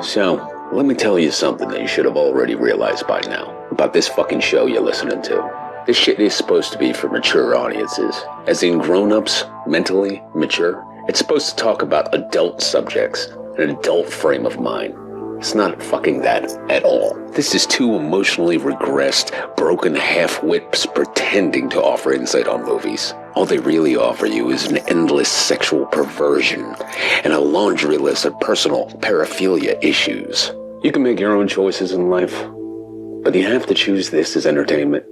So, let me tell you something that you should have already realized by now about this fucking show you're listening to. This shit is supposed to be for mature audiences, as in grown-ups, mentally mature. It's supposed to talk about adult subjects, an adult frame of mind. It's not fucking that at all. This is two emotionally regressed, broken half-wits pretending to offer insight on movies. All they really offer you is an endless sexual perversion and a laundry list of personal paraphilia issues. You can make your own choices in life, but you have to choose this as entertainment.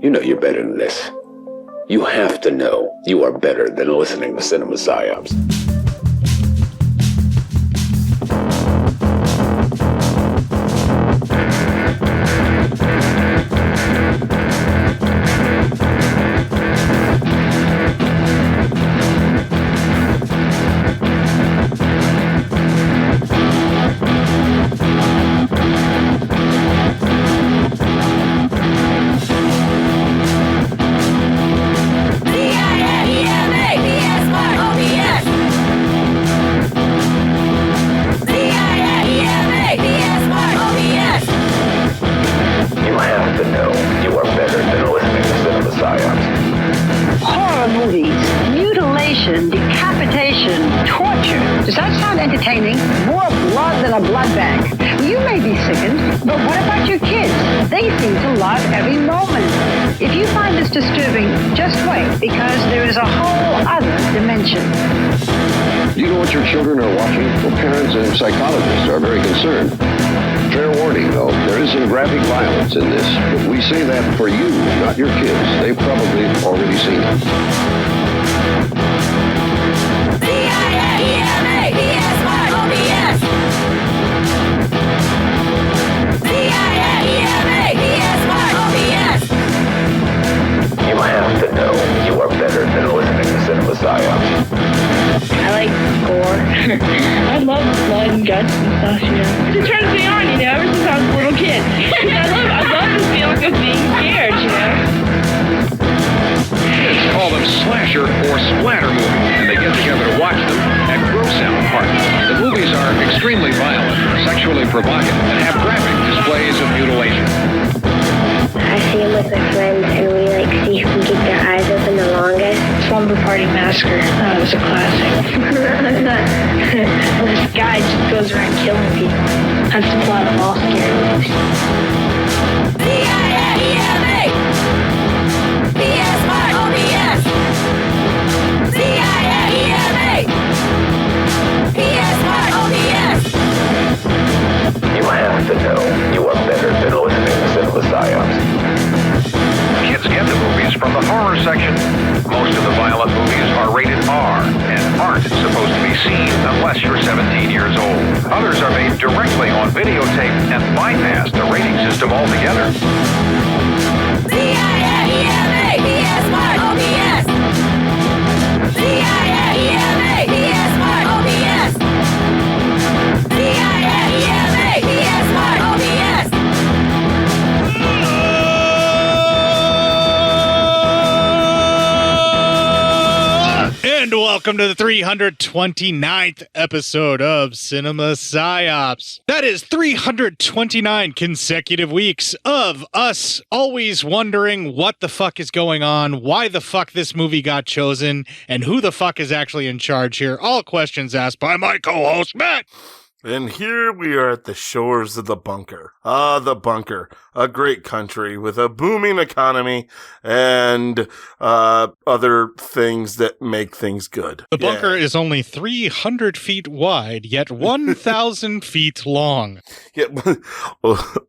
You know you're better than this. You have to know you are better than listening to Cinema Psyops. Psychologists are very concerned. Fair warning, though, there is some graphic violence in this, but we say that for you, not your kids. They've probably already seen it. You have to know you are better than listening to Cinema Psyops. I like gore. I love blood and guts and stuff, you know. It turns me on, you know, ever since I was a little kid. I love the feeling of being scared, you know. Kids call them slasher or splatter movies, and they get together to watch them at gross out parties. The movies are extremely violent, sexually provocative, and have graphic displays of mutilation. I see them with my friends, and we see who can keep their eyes open the longest. Slumber Party Massacre. That was a classic. This guy just goes around killing people. That's the plot of all scary movies. CIA, PSY, CIA, PSY, You have to know you are better than listening to Cinema Psyops. Kids get the movies from the horror section. Most of the violent movies are rated R and aren't supposed to be seen unless you're 17 years old. Others are made directly on videotape and bypass the rating system altogether. And welcome to the 329th episode of Cinema Psyops. That is 329 consecutive weeks of us always wondering what the fuck is going on, why the fuck this movie got chosen, and who the fuck is actually in charge here. All questions asked by my co-host, Matt. And here we are at the shores of the bunker. Ah, the bunker. A great country with a booming economy and other things that make things good. The bunker is only 300 feet wide, yet 1,000 feet long. Yeah.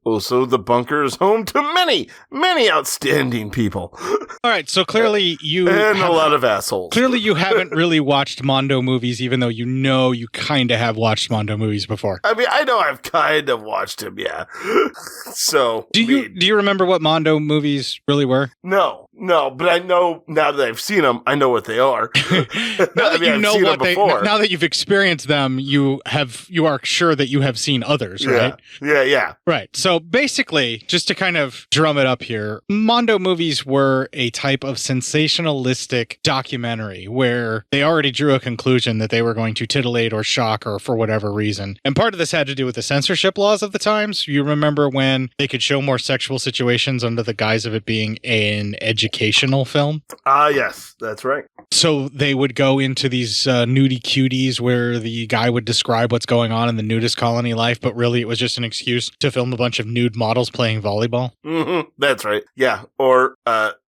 Also, the bunker is home to many, many outstanding people. All right, so clearly you... And a lot of assholes. Clearly you haven't really watched Mondo movies, even though you know you kind of have watched Mondo movies before. I mean, I know I've kind of watched him, yeah. So... Do you remember what Mondo movies really were? No, but I know now that I've seen them, I know what they are. Now that you've experienced them, you are sure that you have seen others, right? Yeah. Right. So basically, just to kind of drum it up here, Mondo movies were a type of sensationalistic documentary where they already drew a conclusion that they were going to titillate or shock or for whatever reason. And part of this had to do with the censorship laws of the times. You remember when they could show more sexual situations under the guise of it being an educational film? Yes, that's right. So they would go into these nudie cuties where the guy would describe what's going on in the nudist colony life, but really it was just an excuse to film a bunch of nude models playing volleyball. Mm-hmm, that's right. Yeah. Or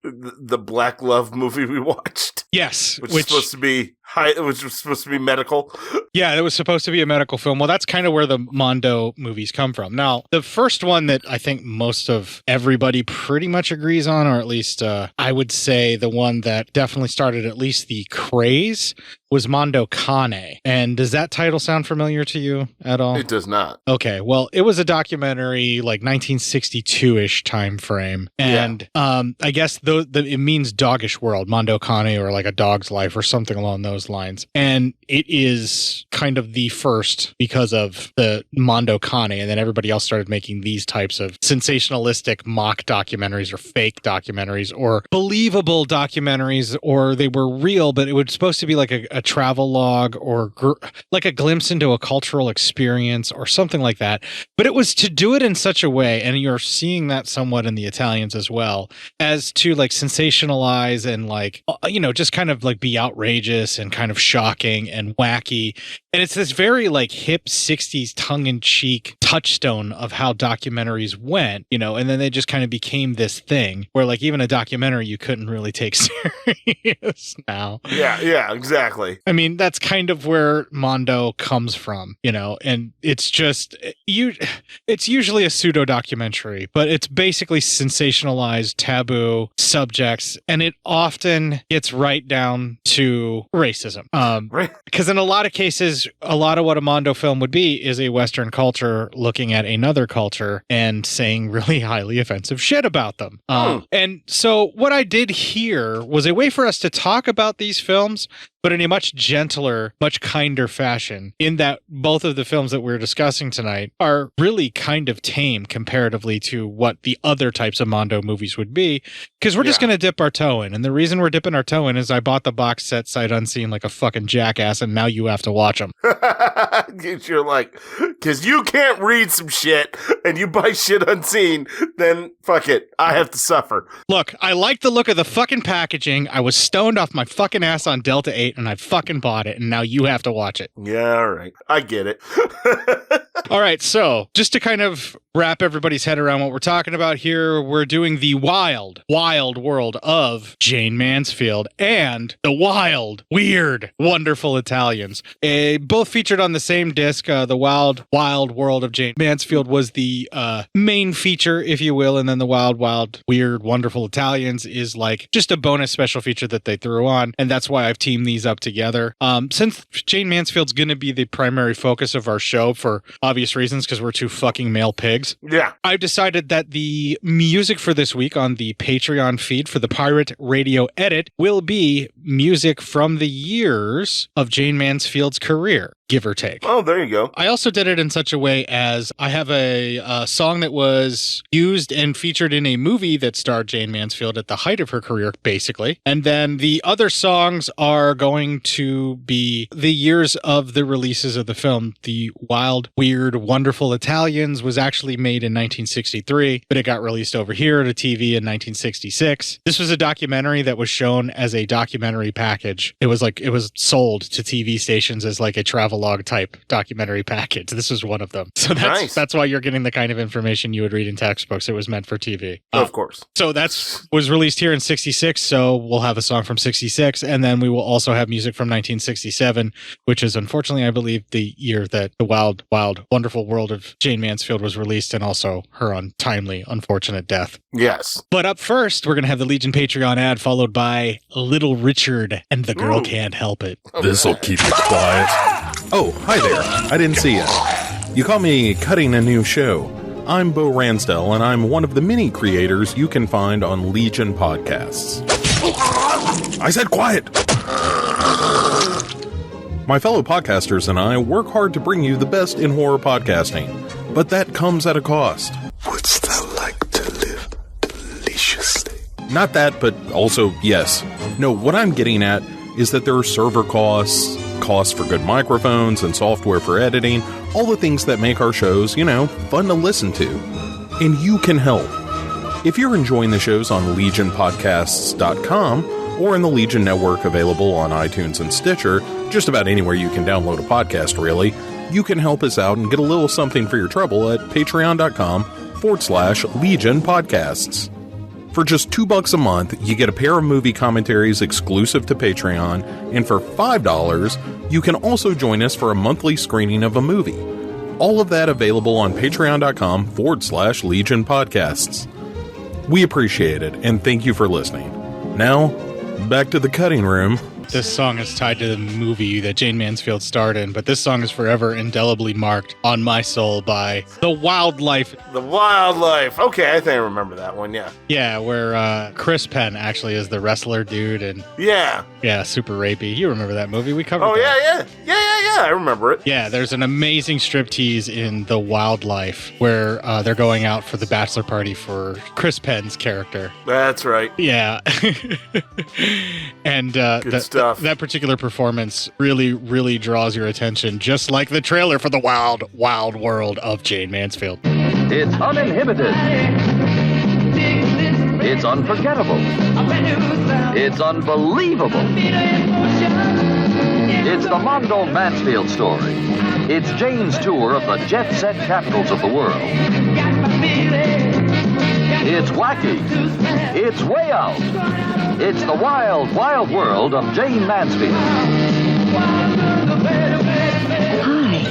the Black Love movie we watched. Yes. Which was supposed to be which was supposed to be medical. Yeah, it was supposed to be a medical film. Well, that's kind of where the Mondo movies come from. Now, the first one that I think most of everybody pretty much agrees on, or at least I would say the one that definitely started at least the craze, was Mondo Cane. And does that title sound familiar to you at all? It does not. Okay, well, it was a documentary like 1962-ish time frame. And I guess it means doggish world, Mondo Cane, or like a dog's life or something along those lines. And it is kind of the first because of the Mondo Cane, and then everybody else started making these types of sensationalistic mock documentaries or fake documentaries or believable documentaries, or they were real, but it was supposed to be like a travel log or like a glimpse into a cultural experience or something like that. But it was to do it in such a way, and you're seeing that somewhat in the Italians as well, as to like sensationalize and like, just kind of like be outrageous and kind of shocking and wacky. And it's this very like hip 60s tongue-in-cheek touchstone of how documentaries went, and then they just kind of became this thing where like even a documentary you couldn't really take serious now. Yeah, exactly. I mean, that's kind of where Mondo comes from, and it's just, it's usually a pseudo documentary, but it's basically sensationalized taboo subjects, and it often gets right down to racism. Right. Because in a lot of cases, a lot of what a Mondo film would be is a Western culture looking at another culture and saying really highly offensive shit about them. And so what I did here was a way for us to talk about these films, but in a much gentler, much kinder fashion, in that both of the films that we're discussing tonight are really kind of tame comparatively to what the other types of Mondo movies would be, because we're just going to dip our toe in. And the reason we're dipping our toe in is I bought the box set sight unseen like a fucking jackass, and now you have to watch them. You're like, because you can't read some shit and you buy shit unseen, then fuck it, I have to suffer. Look, I like the look of the fucking packaging. I was stoned off my fucking ass on Delta 8 and I fucking bought it, and now you have to watch it. Yeah, all right. I get it. All right, so just to kind of wrap everybody's head around what we're talking about here, we're doing the wild, wild world of Jayne Mansfield and the wild, weird, wonderful Italians. Both featured on the same disc. The wild, wild world of Jayne Mansfield was the main feature, if you will, and then the wild, wild, weird, wonderful Italians is like just a bonus special feature that they threw on, and that's why I've teamed these up together. Since Jayne Mansfield's going to be the primary focus of our show for obvious reasons, because we're two fucking male pigs. Yeah. I've decided that the music for this week on the Patreon feed for the Pirate Radio Edit will be music from the years of Jayne Mansfield's career, give or take. Oh, there you go. I also did it in such a way as I have a song that was used and featured in a movie that starred Jayne Mansfield at the height of her career, basically. And then the other songs are going to be the years of the releases of the film. The Wild, Weird, Wonderful Italians was actually made in 1963, but it got released over here to TV in 1966. This was a documentary that was shown as a documentary package. It was sold to TV stations as like a travelogue type documentary package. This was one of them. So that's why you're getting the kind of information you would read in textbooks. It was meant for TV. Of course. So was released here in 66. So we'll have a song from 66. And then we will also have music from 1967, which is unfortunately, I believe, the year that the wild, wild, wonderful world of Jayne Mansfield was released, and also her untimely, unfortunate death. Yes. But up first, we're going to have the Legion Patreon ad, followed by Little Richard and The Girl Can't Help It. This'll keep it quiet. Oh, hi there. I didn't see you. You call me Cutting a New Show. I'm Bo Ransdell, and I'm one of the many creators you can find on Legion Podcasts. I said quiet! My fellow podcasters and I work hard to bring you the best in horror podcasting, but that comes at a cost. Wouldst thou like to live deliciously? Not that, but also yes. No, what I'm getting at is that there are server costs, costs for good microphones and software for editing, all the things that make our shows, fun to listen to. And you can help. If you're enjoying the shows on legionpodcasts.com or in the Legion Network available on iTunes and Stitcher, just about anywhere you can download a podcast, really, you can help us out and get a little something for your trouble at patreon.com/Legion Podcasts. For just $2 a month, you get a pair of movie commentaries exclusive to Patreon, and for $5, you can also join us for a monthly screening of a movie. All of that available on patreon.com/Legion Podcasts. We appreciate it, and thank you for listening. Now, back to the cutting room. This song is tied to the movie that Jayne Mansfield starred in, but this song is forever indelibly marked on my soul by The Wildlife. The Wildlife. Okay, I think I remember that one, yeah. Yeah, where Chris Penn actually is the wrestler dude, and yeah, super rapey. You remember that movie? We covered that. Yeah, I remember it. Yeah, there's an amazing striptease in The Wildlife where they're going out for the bachelor party for Chris Penn's character. That's right. Yeah. And good stuff. That particular performance really, really draws your attention, just like the trailer for the wild, wild world of Jayne Mansfield. It's uninhibited. It's unforgettable. It's unbelievable. It's the Mondo Mansfield story. It's Jayne's tour of the jet-set capitals of the world. It's wacky. It's way out. It's the wild, wild world of Jayne Mansfield. Hi,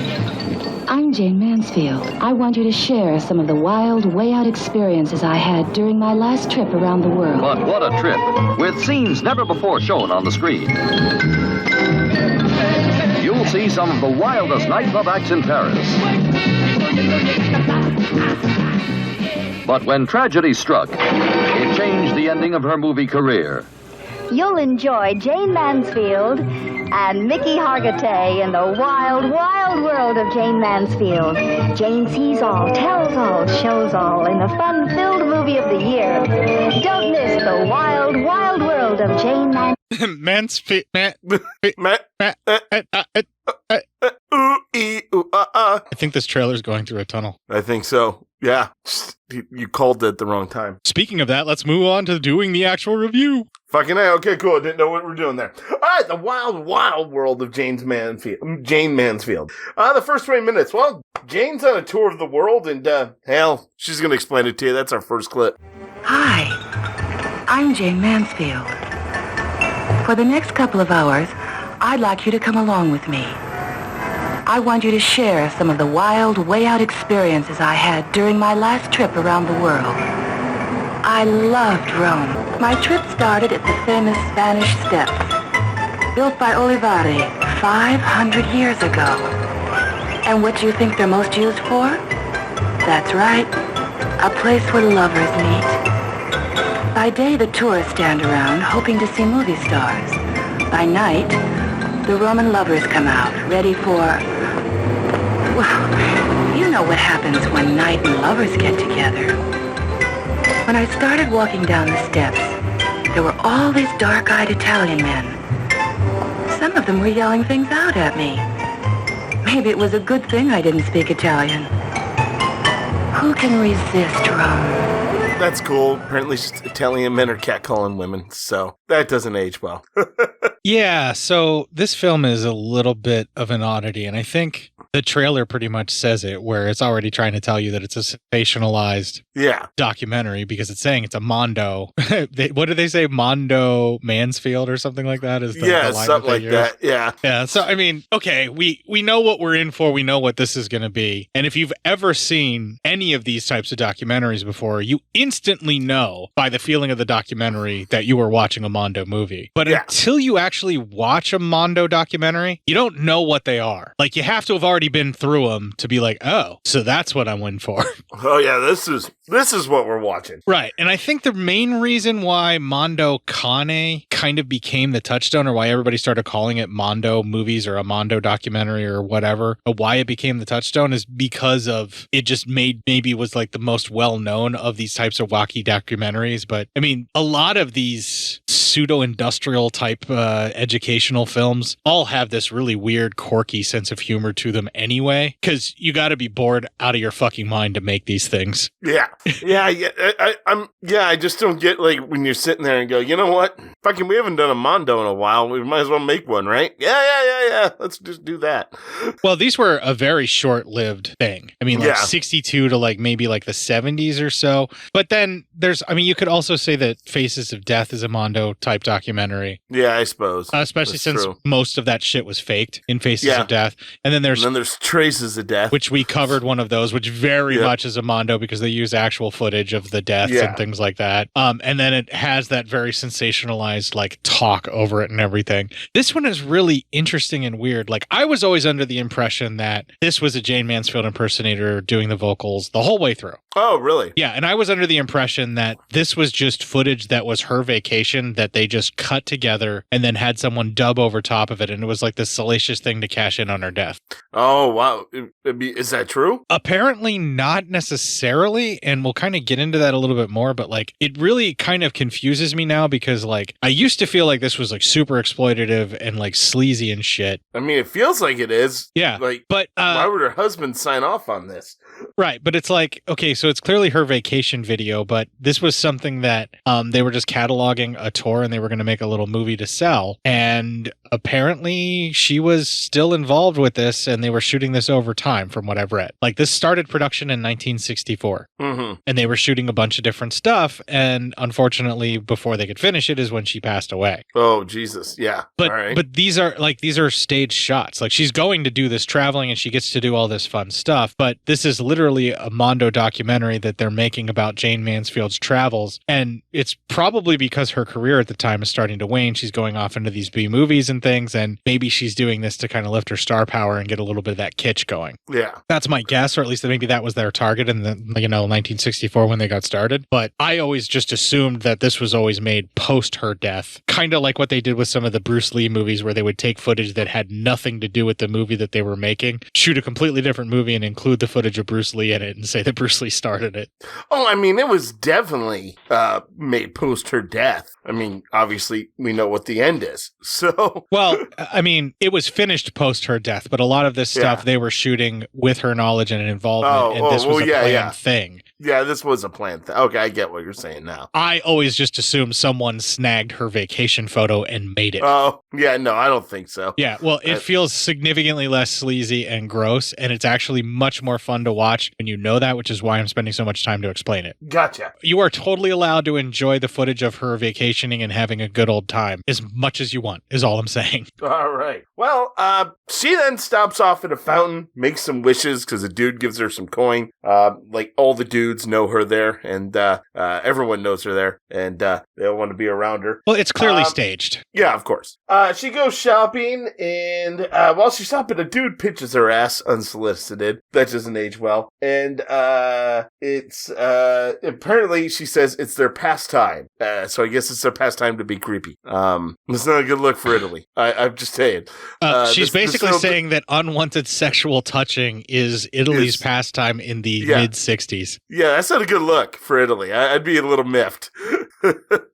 I'm Jayne Mansfield. I want you to share some of the wild, way out experiences I had during my last trip around the world. But what a trip, with scenes never before shown on the screen. You'll see some of the wildest nightclub acts in Paris. But when tragedy struck, it changed the ending of her movie career. You'll enjoy Jayne Mansfield and Mickey Hargitay in the wild, wild world of Jayne Mansfield. Jayne sees all, tells all, shows all in the fun-filled movie of the year. Don't miss the wild, wild world of Jayne Mansfield. I think this trailer's going through a tunnel. I think so. Yeah. You called it at the wrong time. Speaking of that, let's move on to doing the actual review. Fucking A. Okay, cool. Didn't know what we're doing there. All right, the wild, wild world of Jayne Mansfield. The first 20 minutes. Well, Jayne's on a tour of the world, and hell, she's going to explain it to you. That's our first clip. Hi, I'm Jayne Mansfield. For the next couple of hours, I'd like you to come along with me. I want you to share some of the wild, way out experiences I had during my last trip around the world. I loved Rome. My trip started at the famous Spanish Steps, built by Olivari 500 years ago. And what do you think they're most used for? That's right, a place where lovers meet. By day, the tourists stand around hoping to see movie stars. By night, the Roman lovers come out, ready for... Well, you know what happens when knight and lovers get together. When I started walking down the steps, there were all these dark-eyed Italian men. Some of them were yelling things out at me. Maybe it was a good thing I didn't speak Italian. Who can resist Rome? That's cool. Apparently just Italian men are catcalling women, so that doesn't age well. Yeah, so this film is a little bit of an oddity, and I think the trailer pretty much says it, where it's already trying to tell you that it's a sensationalized documentary because it's saying it's a Mondo. What did they say? Mondo Mansfield or something like that? Is the line something like that. Yeah. Yeah. So, I mean, okay, we know what we're in for. We know what this is going to be. And if you've ever seen any of these types of documentaries before, you instantly know by the feeling of the documentary that you were watching a Mondo movie. But until you actually watch a Mondo documentary, you don't know what they are. Like, you have to have already already been through them to be like, oh, so that's what I'm in for. Oh yeah, this is what we're watching. Right. And I think the main reason why Mondo Kane kind of became the touchstone, or why everybody started calling it Mondo movies or a Mondo documentary or whatever, or why it became the touchstone, is because of it just maybe was like the most well-known of these types of wacky documentaries. But I mean, a lot of these pseudo-industrial type educational films all have this really weird, quirky sense of humor to them anyway, because you got to be bored out of your fucking mind to make these things. Yeah. I just don't get, like, when you're sitting there and go, you know what? Fucking, we haven't done a Mondo in a while. We might as well make one, right? Yeah. Let's just do that. Well, these were a very short-lived thing. I mean, like 62 to like maybe like the 70s or so. But then you could also say that Faces of Death is a Mondo type documentary. Yeah, I suppose. Especially That's since true. most of that shit was faked in Faces of Death. And then there's Traces of Death, which we covered one of those, which very much is a Mondo because they use actual footage of the deaths and things like that. And then it has that very sensationalized like talk over it and everything. This one is really interesting and weird. Like, I was always under the impression that this was a Jayne Mansfield impersonator doing the vocals the whole way through. Oh, really? Yeah, and I was under the impression that this was just footage that was her vacation that they just cut together and then had someone dub over top of it, and it was like this salacious thing to cash in on her death. Oh, wow. Is that true? Apparently not necessarily, and we'll kind of get into that a little bit more, but like, it really kind of confuses me now because like, I used to feel like this was like super exploitative and like sleazy and shit. I mean, it feels like it is. Yeah. Like, but why would her husband sign off on this? Right, but it's like, okay, so it's clearly her vacation video, but this was something that they were just cataloging a tour and they were going to make a little movie to sell. And apparently she was still involved with this and they were shooting this over time from what I've read. Like, this started production in 1964 and they were shooting a bunch of different stuff. And unfortunately, before they could finish it is when she passed away. Oh, Jesus. Yeah. But these are staged shots. Like, she's going to do this traveling and she gets to do all this fun stuff. But this is literally a Mondo documentary that they're making about Jayne Mansfield's travels. And it's probably because her career at the time is starting to wane. She's going off into these B movies and things. And maybe she's doing this to kind of lift her star power and get a little bit of that kitsch going. Yeah. That's my guess, or at least maybe that was their target in the 1964 when they got started. But I always just assumed that this was always made post her death. Kind of like what they did with some of the Bruce Lee movies where they would take footage that had nothing to do with the movie that they were making, shoot a completely different movie and include the footage of Bruce Lee in it and say that Bruce Lee started it. Oh, I mean, it was definitely made post her death. I mean, obviously, we know what the end is. So, well, I mean, it was finished post her death, but a lot of this stuff they were shooting with her knowledge and involvement, and this was a planned thing. Yeah, this was a planned thing. Okay, I get what you're saying now. I always just assumed someone snagged her vacation photo and made it. Oh, yeah, no, I don't think so. Yeah, well, it feels significantly less sleazy and gross, and it's actually much more fun to watch when you know that, which is why I'm spending so much time to explain it. Gotcha. You are totally allowed to enjoy the footage of her vacationing and having a good old time as much as you want, is all I'm saying. All right. Well, she then stops off at a fountain, makes some wishes because a dude gives her some coin. Like, all the dudes know her there, and everyone knows her there, and they all want to be around her. Well, it's clearly staged. Yeah, of course. She goes shopping, and while she's shopping, a dude pitches her ass unsolicited. That doesn't age well. And it's apparently, she says it's their pastime. So I guess it's their pastime to be creepy. It's not a good look for Italy. I'm just saying. She's basically saying that unwanted sexual touching is Italy's pastime in the mid-60s. Yeah, that's not a good look for Italy. I'd be a little miffed.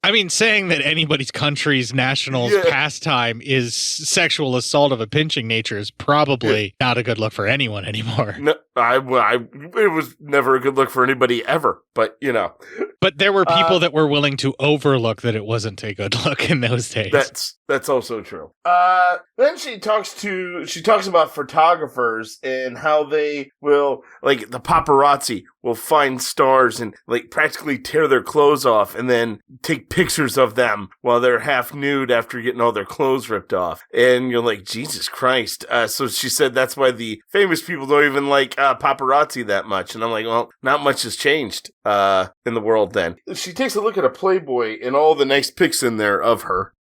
I mean, saying that anybody's count's national pastime is sexual assault of a pinching nature is probably not a good look for anyone anymore. No, it was never a good look for anybody ever, but you know. But there were people that were willing to overlook that it wasn't a good look in those days. That's also true. Then she talks about photographers and how they will, like, the paparazzi will find stars and like practically tear their clothes off and then take pictures of them while they're half nude after getting all their clothes ripped off. And you're like, Jesus Christ. So she said that's why the famous people don't even like paparazzi that much. And I'm like, well, not much has changed in in the world then. She takes a look at a Playboy and all the nice pics in there of her.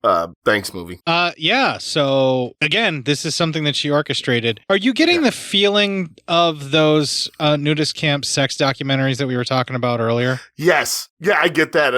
Thanks, movie. Yeah. So again, this is something that she orchestrated. Are you getting the feeling of those nudist camp sex documentaries that we were talking about earlier? Yes. Yeah, I get that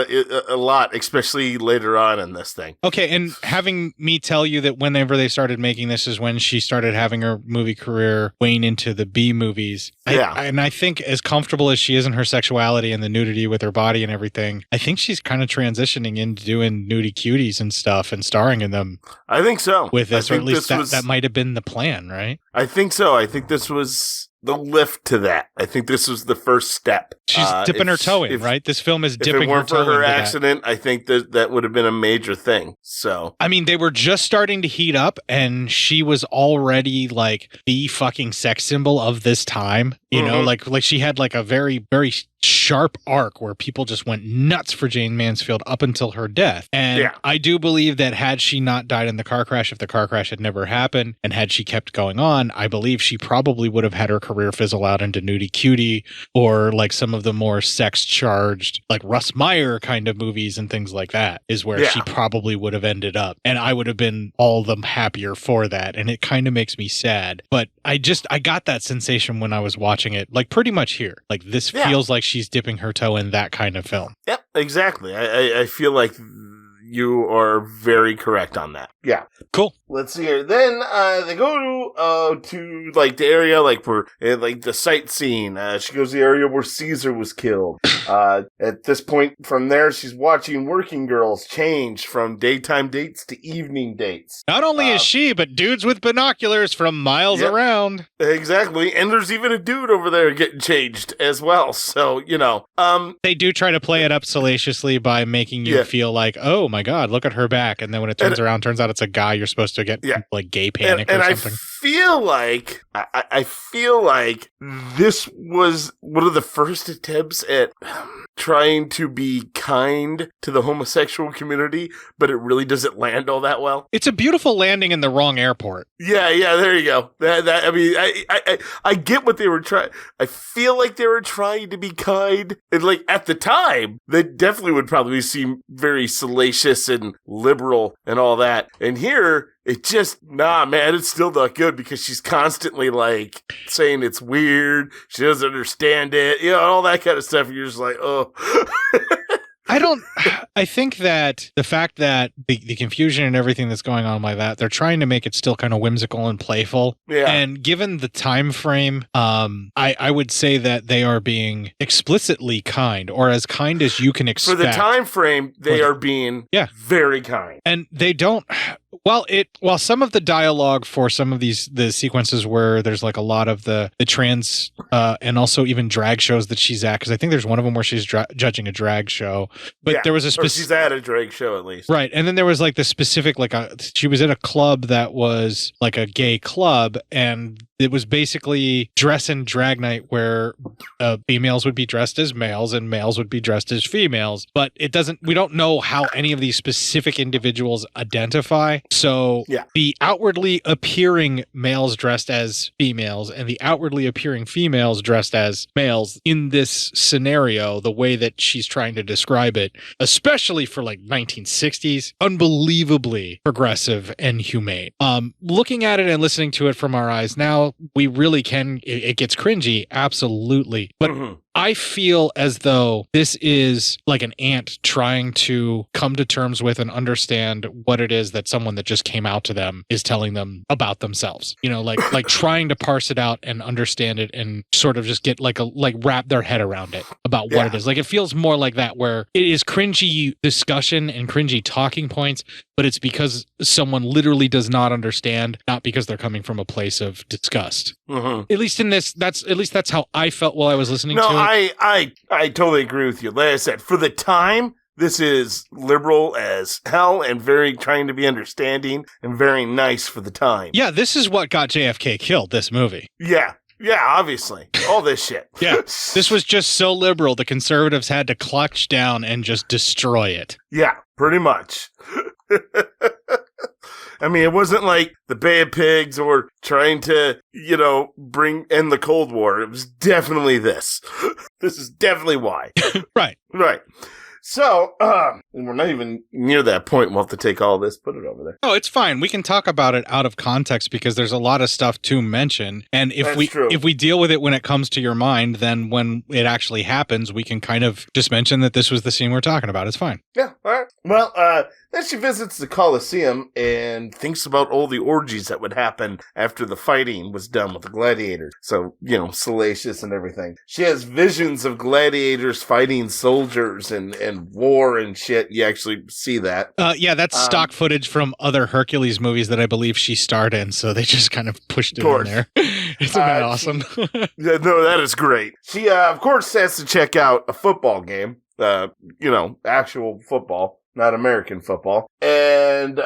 a lot, especially later on in this thing. Okay, and having me tell you that whenever they started making this is when she started having her movie career wane into the B movies. And I think as comfortable as she is in her sexuality and the nudity with her body and everything, I think she's kind of transitioning into doing nudie cuties and stuff and starring in them. I think so. With this, or at least that might have been the plan, right? I think so. I think this was the lift to that. I think this was the first step. She's dipping her toe in, right? This film is dipping her toe in. If it weren't for her accident, I think that would have been a major thing. So, I mean, they were just starting to heat up, and she was already like the fucking sex symbol of this time. You know, like she had like a very, very sharp arc where people just went nuts for Jayne Mansfield up until her death. And I do believe that had she not died in the car crash, if the car crash had never happened, and had she kept going on, I believe she probably would have had her career fizzle out into nudie cutie or like some of the more sex charged, like Russ Meyer kind of movies and things like that is where she probably would have ended up. And I would have been all the happier for that. And it kind of makes me sad. But I got that sensation when I was watching it, like pretty much here. Like this feels like she's dipping her toe in that kind of film. Yep, exactly. I feel like you are very correct on that. Yeah. Cool. Let's see here. Then they go to like the area like where like the sightseeing. She goes to the area where Caesar was killed. At this point, from there, she's watching working girls change from daytime dates to evening dates. Not only is she, but dudes with binoculars from miles around. Exactly. And there's even a dude over there getting changed as well. So, you know. They do try to play it up salaciously by making you feel like, oh my God, look at her back. And then when it turns around, turns out it's a guy you're supposed to get like gay panic or something. I feel like this was one of the first attempts at trying to be kind to the homosexual community, but it really doesn't land all that well. It's a beautiful landing in the wrong airport. Yeah, there you go. I mean, I get what they were trying. I feel like they were trying to be kind, and like at the time, that definitely would probably seem very salacious and liberal and all that. And here, it just, man, it's still not good because she's constantly like saying it's weird. She doesn't understand it, you know, all that kind of stuff. And you're just like, oh. I think that the fact that the confusion and everything that's going on like that, they're trying to make it still kind of whimsical and playful. Yeah. And given the time frame, I would say that they are being explicitly kind, or as kind as you can expect. For the time frame, they are being very kind. And they don't. While some of the dialogue for some of the sequences where there's like a lot of the trans and also even drag shows that she's at, because I think there's one of them where she's judging a drag show, but there was a she's at a drag show at least, right? And then there was like the specific she was at a club that was like a gay club, and it was basically dress and drag night where females would be dressed as males and males would be dressed as females, but we don't know how any of these specific individuals identify. So the outwardly appearing males dressed as females and the outwardly appearing females dressed as males in this scenario, the way that she's trying to describe it, especially for like 1960s, unbelievably progressive and humane. Looking at it and listening to it from our eyes now, we really can, it gets cringy, absolutely. But I feel as though this is like an ant trying to come to terms with and understand what it is that someone that just came out to them is telling them about themselves. You know, like trying to parse it out and understand it and sort of just get like wrap their head around it about what it is. Like it feels more like that, where it is cringy discussion and cringy talking points, but it's because someone literally does not understand, not because they're coming from a place of disgust. At least in this, that's how I felt while I was listening to it. I totally agree with you. Like I said, for the time, this is liberal as hell and very trying to be understanding and very nice for the time. Yeah, this is what got JFK killed, this movie. Yeah, obviously. All this shit. Yeah, this was just so liberal, the conservatives had to clutch down and just destroy it. Yeah, pretty much. I mean, it wasn't like the Bay of Pigs or trying to, end the Cold War. It was definitely this. This is definitely why. Right. Right. So, we're not even near that point. We'll have to take all this, put it over there. Oh, it's fine. We can talk about it out of context because there's a lot of stuff to mention. And if we deal with it when it comes to your mind, then when it actually happens, we can kind of just mention that this was the scene we're talking about. It's fine. Yeah, all right. Well, then she visits the Colosseum and thinks about all the orgies that would happen after the fighting was done with the gladiators. So, salacious and everything. She has visions of gladiators fighting soldiers and war and shit. You actually see that. Yeah, that's stock footage from other Hercules movies that I believe she starred in, so they just kind of pushed it in there. Isn't that awesome? No, that is great. She, of course, has to check out a football game. Actual football. Not American football. And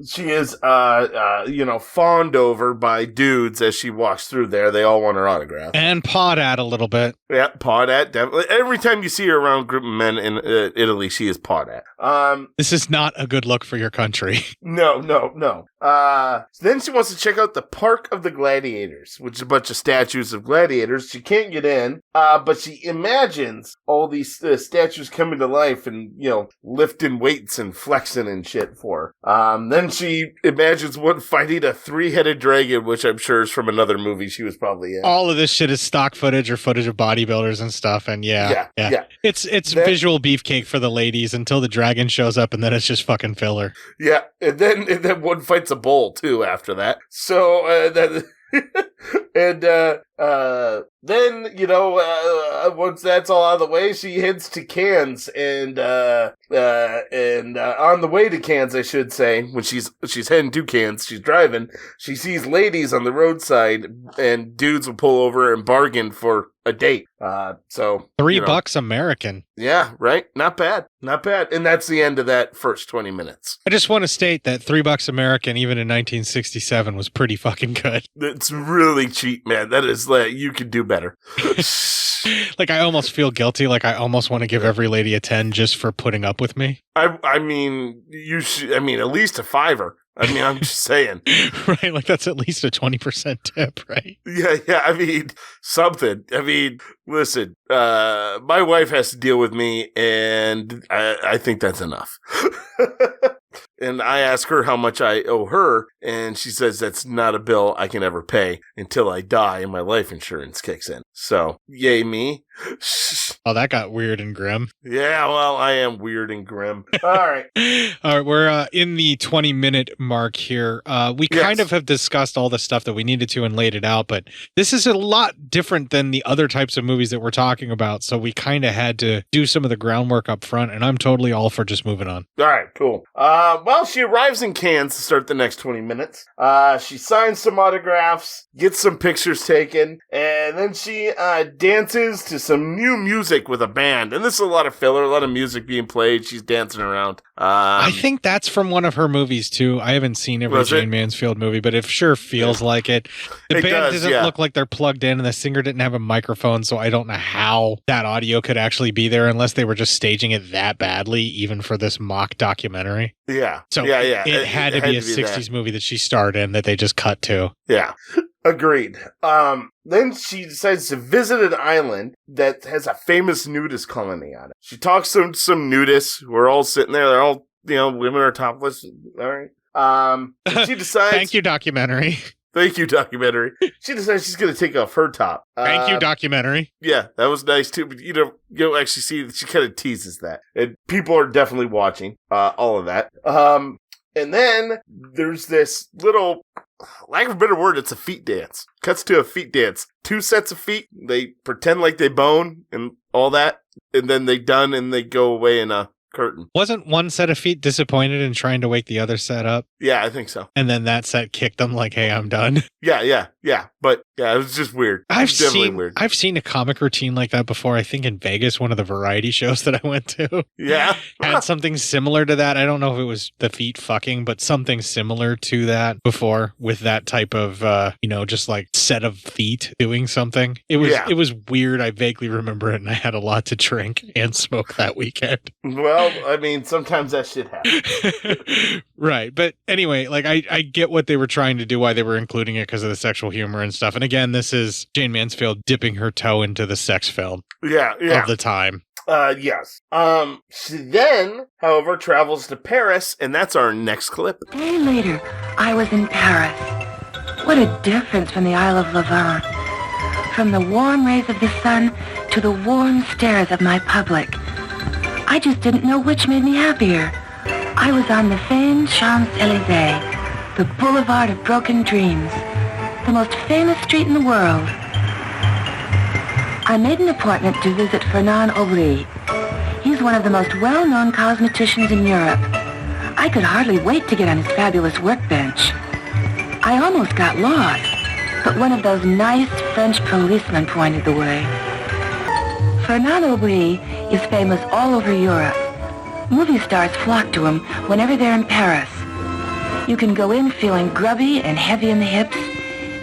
she is, fawned over by dudes as she walks through there. They all want her autograph. And pawed at a little bit. Yeah, pawed at, definitely. Every time you see her around a group of men in Italy, she is pawed at. This is not a good look for your country. No. Then she wants to check out the Park of the Gladiators, which is a bunch of statues of gladiators. She can't get in, but she imagines all these statues coming to life and, lifting weights and flexing and shit for her. Then she imagines one fighting a 3-headed dragon, which I'm sure is from another movie she was probably in. All of this shit is stock footage or footage of bodybuilders and stuff, and yeah. It's then, visual beefcake for the ladies until the dragon shows up, and then it's just fucking filler. Yeah, and then one fights a bull too after that. So then, once that's all out of the way, she heads to Cannes and on the way to Cannes, I should say, when she's heading to Cannes, she's driving, she sees ladies on the roadside and dudes will pull over and bargain for a date. So $3 American. Yeah, right. Not bad. And that's the end of that first 20 minutes. I just want to state that $3 American, even in 1967, was pretty fucking good. It's really cheap, man. That is you could do better. Like, I almost feel guilty. Like, I almost want to give every lady a 10 just for putting up with me. I mean, you should. I mean, at least a $5. I mean, I'm just saying. Right, like that's at least a 20% tip, right? Yeah, I mean, something. I mean, listen, my wife has to deal with me, and I think that's enough. And I ask her how much I owe her, and she says that's not a bill I can ever pay until I die and my life insurance kicks in. So, yay me. Oh, that got weird and grim. Yeah, well, I am weird and grim. All right. All right, we're in the 20-minute mark here. We kind of have discussed all the stuff that we needed to and laid it out, but this is a lot different than the other types of movies that we're talking about, so we kind of had to do some of the groundwork up front, and I'm totally all for just moving on. All right, cool. Well, she arrives in Cannes to start the next 20 minutes. She signs some autographs, gets some pictures taken, and then she dances to some new music with a band. And this is a lot of filler, a lot of music being played. She's dancing around. I think that's from one of her movies, too. I haven't seen every Jayne Mansfield movie, but it sure feels like it. The band doesn't look like they're plugged in, and the singer didn't have a microphone, so I don't know how that audio could actually be there unless they were just staging it that badly, even for this mock documentary. Yeah. So it had to be a 60s movie that she starred in that they just cut to. Yeah. Agreed. Then she decides to visit an island that has a famous nudist colony on it. She talks to some nudists who are all sitting there. They're all, women are topless. All right. And she decides... Thank you, documentary. Thank you, documentary. She decides she's going to take off her top. Thank you, documentary. Yeah, that was nice, too. But you don't actually see... She kind of teases that. And people are definitely watching all of that. And then there's this little... lack of a better word, it's a feet dance. Cuts to a feet dance. 2 sets of feet. They pretend like they bone and all that. And then they done and they go away in a curtain. Wasn't one set of feet disappointed in trying to wake the other set up? Yeah, I think so. And then that set kicked them like, hey, I'm done. Yeah. But yeah, it was just weird. I've seen a comic routine like that before. I think in Vegas, one of the variety shows that I went to. Yeah. Had something similar to that. I don't know if it was the feet fucking, but something similar to that before with that type of, just like set of feet doing something. It was weird. I vaguely remember it, and I had a lot to drink and smoke that weekend. Well, Well, I mean, sometimes that shit happens. Right. But anyway, like I get what they were trying to do, why they were including it because of the sexual humor and stuff. And again, this is Jayne Mansfield dipping her toe into the sex film of the time. Yes. She then, however, travels to Paris, and that's our next clip. A day later, I was in Paris. What a difference from the Isle of Levant. From the warm rays of the sun to the warm stares of my public. I just didn't know which made me happier. I was on the famed Champs-Élysées, the boulevard of broken dreams, the most famous street in the world. I made an appointment to visit Fernand Aubry. He's one of the most well-known cosmeticians in Europe. I could hardly wait to get on his fabulous workbench. I almost got lost, but one of those nice French policemen pointed the way. Fernand Aubry is famous all over Europe. Movie stars flock to him whenever they're in Paris. You can go in feeling grubby and heavy in the hips.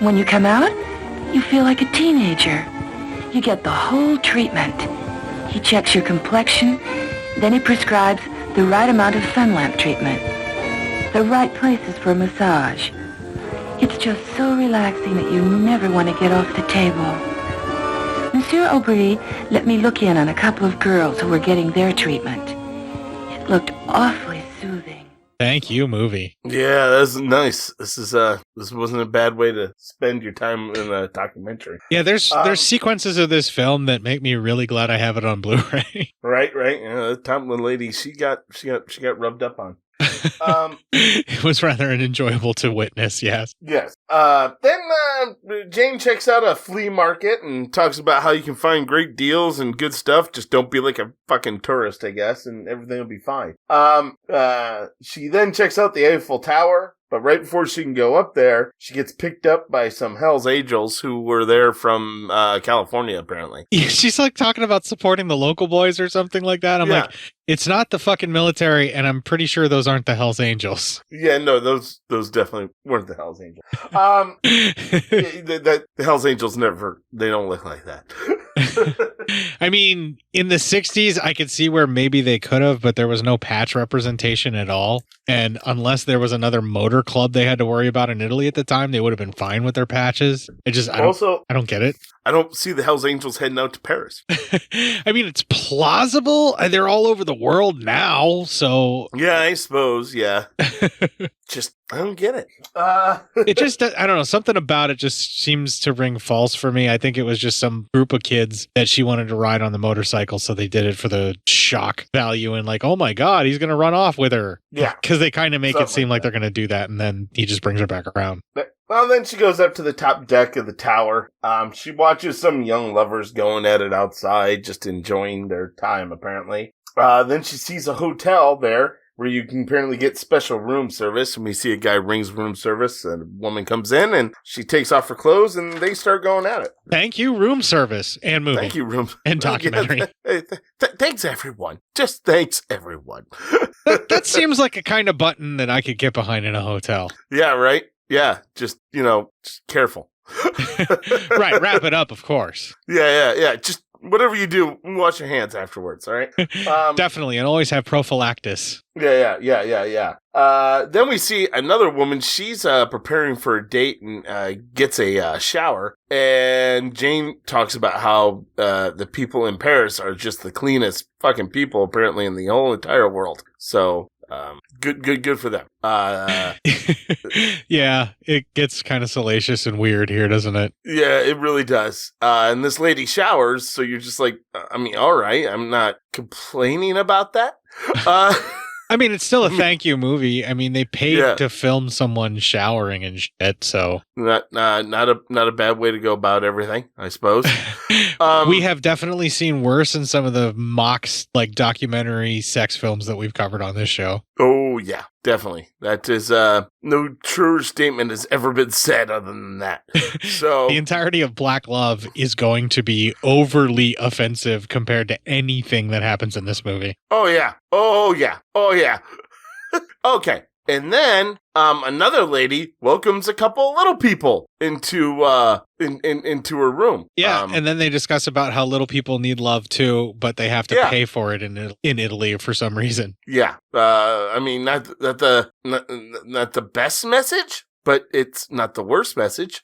When you come out, you feel like a teenager. You get the whole treatment. He checks your complexion, then he prescribes the right amount of sun lamp treatment, the right places for massage. It's just so relaxing that you never want to get off the table. Monsieur Aubry let me look in on a couple of girls who were getting their treatment. It looked awfully soothing. Thank you, movie. Yeah, that's nice. This wasn't a bad way to spend your time in a documentary. Yeah, there's sequences of this film that make me really glad I have it on Blu-ray. Right. Yeah, the Tomlin lady, she got rubbed up on. It was rather enjoyable to witness, yes. Yes. Then Jane checks out a flea market and talks about how you can find great deals and good stuff. Just don't be like a fucking tourist, I guess, and everything will be fine. She then checks out the Eiffel Tower. But right before she can go up there, she gets picked up by some Hells Angels who were there from California, apparently. Yeah, she's like talking about supporting the local boys or something like that. I'm like, it's not the fucking military, and I'm pretty sure those aren't the Hells Angels. Yeah, no, those definitely weren't the Hells Angels. The Hells Angels they don't look like that. I mean, in the 60s, I could see where maybe they could have, but there was no patch representation at all. And unless there was another motor club they had to worry about in Italy at the time, they would have been fine with their patches. I don't get it. I don't see the Hells Angels heading out to Paris. I mean, it's plausible. They're all over the world now, so... Yeah, I suppose, yeah. Just, I don't get it. It just, I don't know, something about it just seems to ring false for me. I think it was just some group of kids that she wanted to ride on the motorcycle, so they did it for the shock value and like, oh my God, he's going to run off with her. Yeah. Because they kind of make it seem like they're going to do that, and then he just brings her back around. Well, then she goes up to the top deck of the tower. She watches some young lovers going at it outside, just enjoying their time, apparently. Then she sees a hotel there where you can apparently get special room service. And we see a guy rings room service, and a woman comes in, and she takes off her clothes, and they start going at it. Thank you, room service and movie. Thank you, room and documentary. Thanks, everyone. Just thanks, everyone. that seems like a kind of button that I could get behind in a hotel. Yeah, right? Yeah, just careful. Right, wrap it up, of course. Yeah. Just whatever you do, wash your hands afterwards, all right? Definitely, and always have prophylactis. Yeah. Then we see another woman. She's preparing for a date and gets a shower. And Jane talks about how the people in Paris are just the cleanest fucking people, apparently, in the whole entire world. So... Good for them. Yeah, it gets kind of salacious and weird here, doesn't it? Yeah, it really does. And this lady showers, so you're just like, I mean, all right, I'm not complaining about that. I mean, it's still a thank you movie. I mean, they paid to film someone showering and shit, so not a bad way to go about everything, I suppose. We have definitely seen worse in some of the mocks, like documentary sex films that we've covered on this show. Oh yeah, definitely. That is no truer statement has ever been said other than that. So the entirety of Black Love is going to be overly offensive compared to anything that happens in this movie. Oh yeah. Okay. And then another lady welcomes a couple of little people into into her room. Yeah, and then they discuss about how little people need love too, but they have to pay for it in Italy for some reason. Yeah, I mean, not the best message, but it's not the worst message.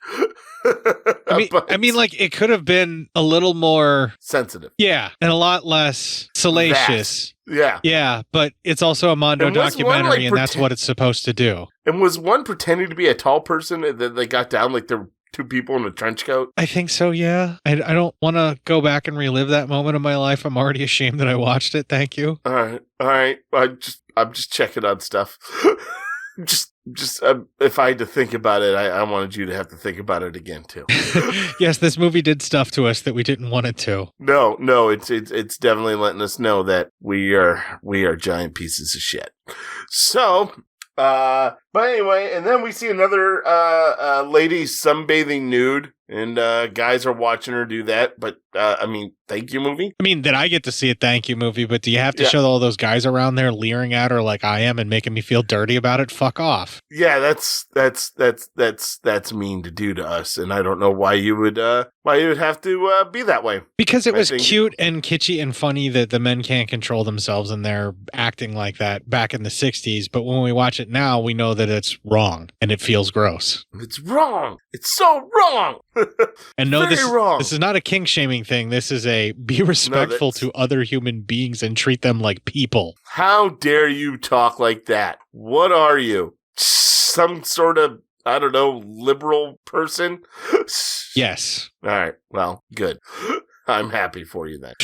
I mean, like, it could have been a little more sensitive. Yeah, and a lot less salacious. Yeah, but it's also a Mondo documentary, and that's what it's supposed to do. And was one pretending to be a tall person and then they got down like there were two people in a trench coat? I think so, yeah. I don't want to go back and relive that moment of my life. I'm already ashamed that I watched it. Thank you. All right. I'm just checking on stuff. Just if I had to think about it, I wanted you to have to think about it again too. Yes, this movie did stuff to us that we didn't want it to. No, it's definitely letting us know that we are giant pieces of shit. So, but anyway, and then we see another lady sunbathing nude, and guys are watching her do that. But I mean, thank you movie. I mean, did I get to see a thank you movie? But do you have to show all those guys around there leering at her like I am and making me feel dirty about it? Fuck off. Yeah, that's mean to do to us, and I don't know why you would have to be that way. Because it was cute and kitschy and funny that the men can't control themselves and they're acting like that back in the 60s. But when we watch it now, we know that it's wrong and it feels gross. It's wrong. It's so wrong. And no, wrong. This is not a kink shaming thing. This is a be respectful to other human beings and treat them like people. How dare you talk like that? What are you? Some sort of, I don't know, liberal person? Yes. All right. Well, good. I'm happy for you then.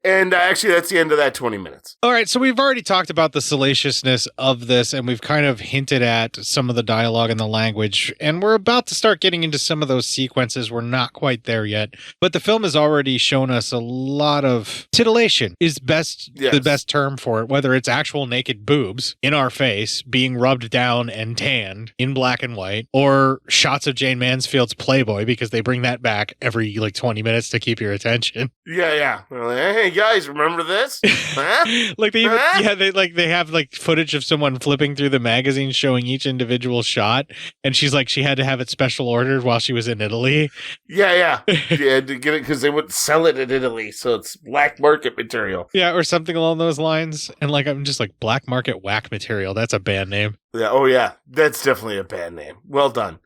And actually, that's the end of that 20 minutes. All right, so we've already talked about the salaciousness of this, and we've kind of hinted at some of the dialogue and the language, and we're about to start getting into some of those sequences. We're not quite there yet, but the film has already shown us a lot of titillation is the best term for it, whether it's actual naked boobs in our face being rubbed down and tanned in black and white, or shots of Jayne Mansfield's Playboy, because they bring that back every 20 minutes to keep your attention. Yeah. Like, hey guys, remember this? Huh? They have footage of someone flipping through the magazine showing each individual shot, and she's like, she had to have it special ordered while she was in Italy. Yeah, to get it because they wouldn't sell it in Italy, so it's black market material. Yeah, or something along those lines. And I'm just like, black market whack material. That's a band name. Yeah. Oh yeah, that's definitely a band name. Well done.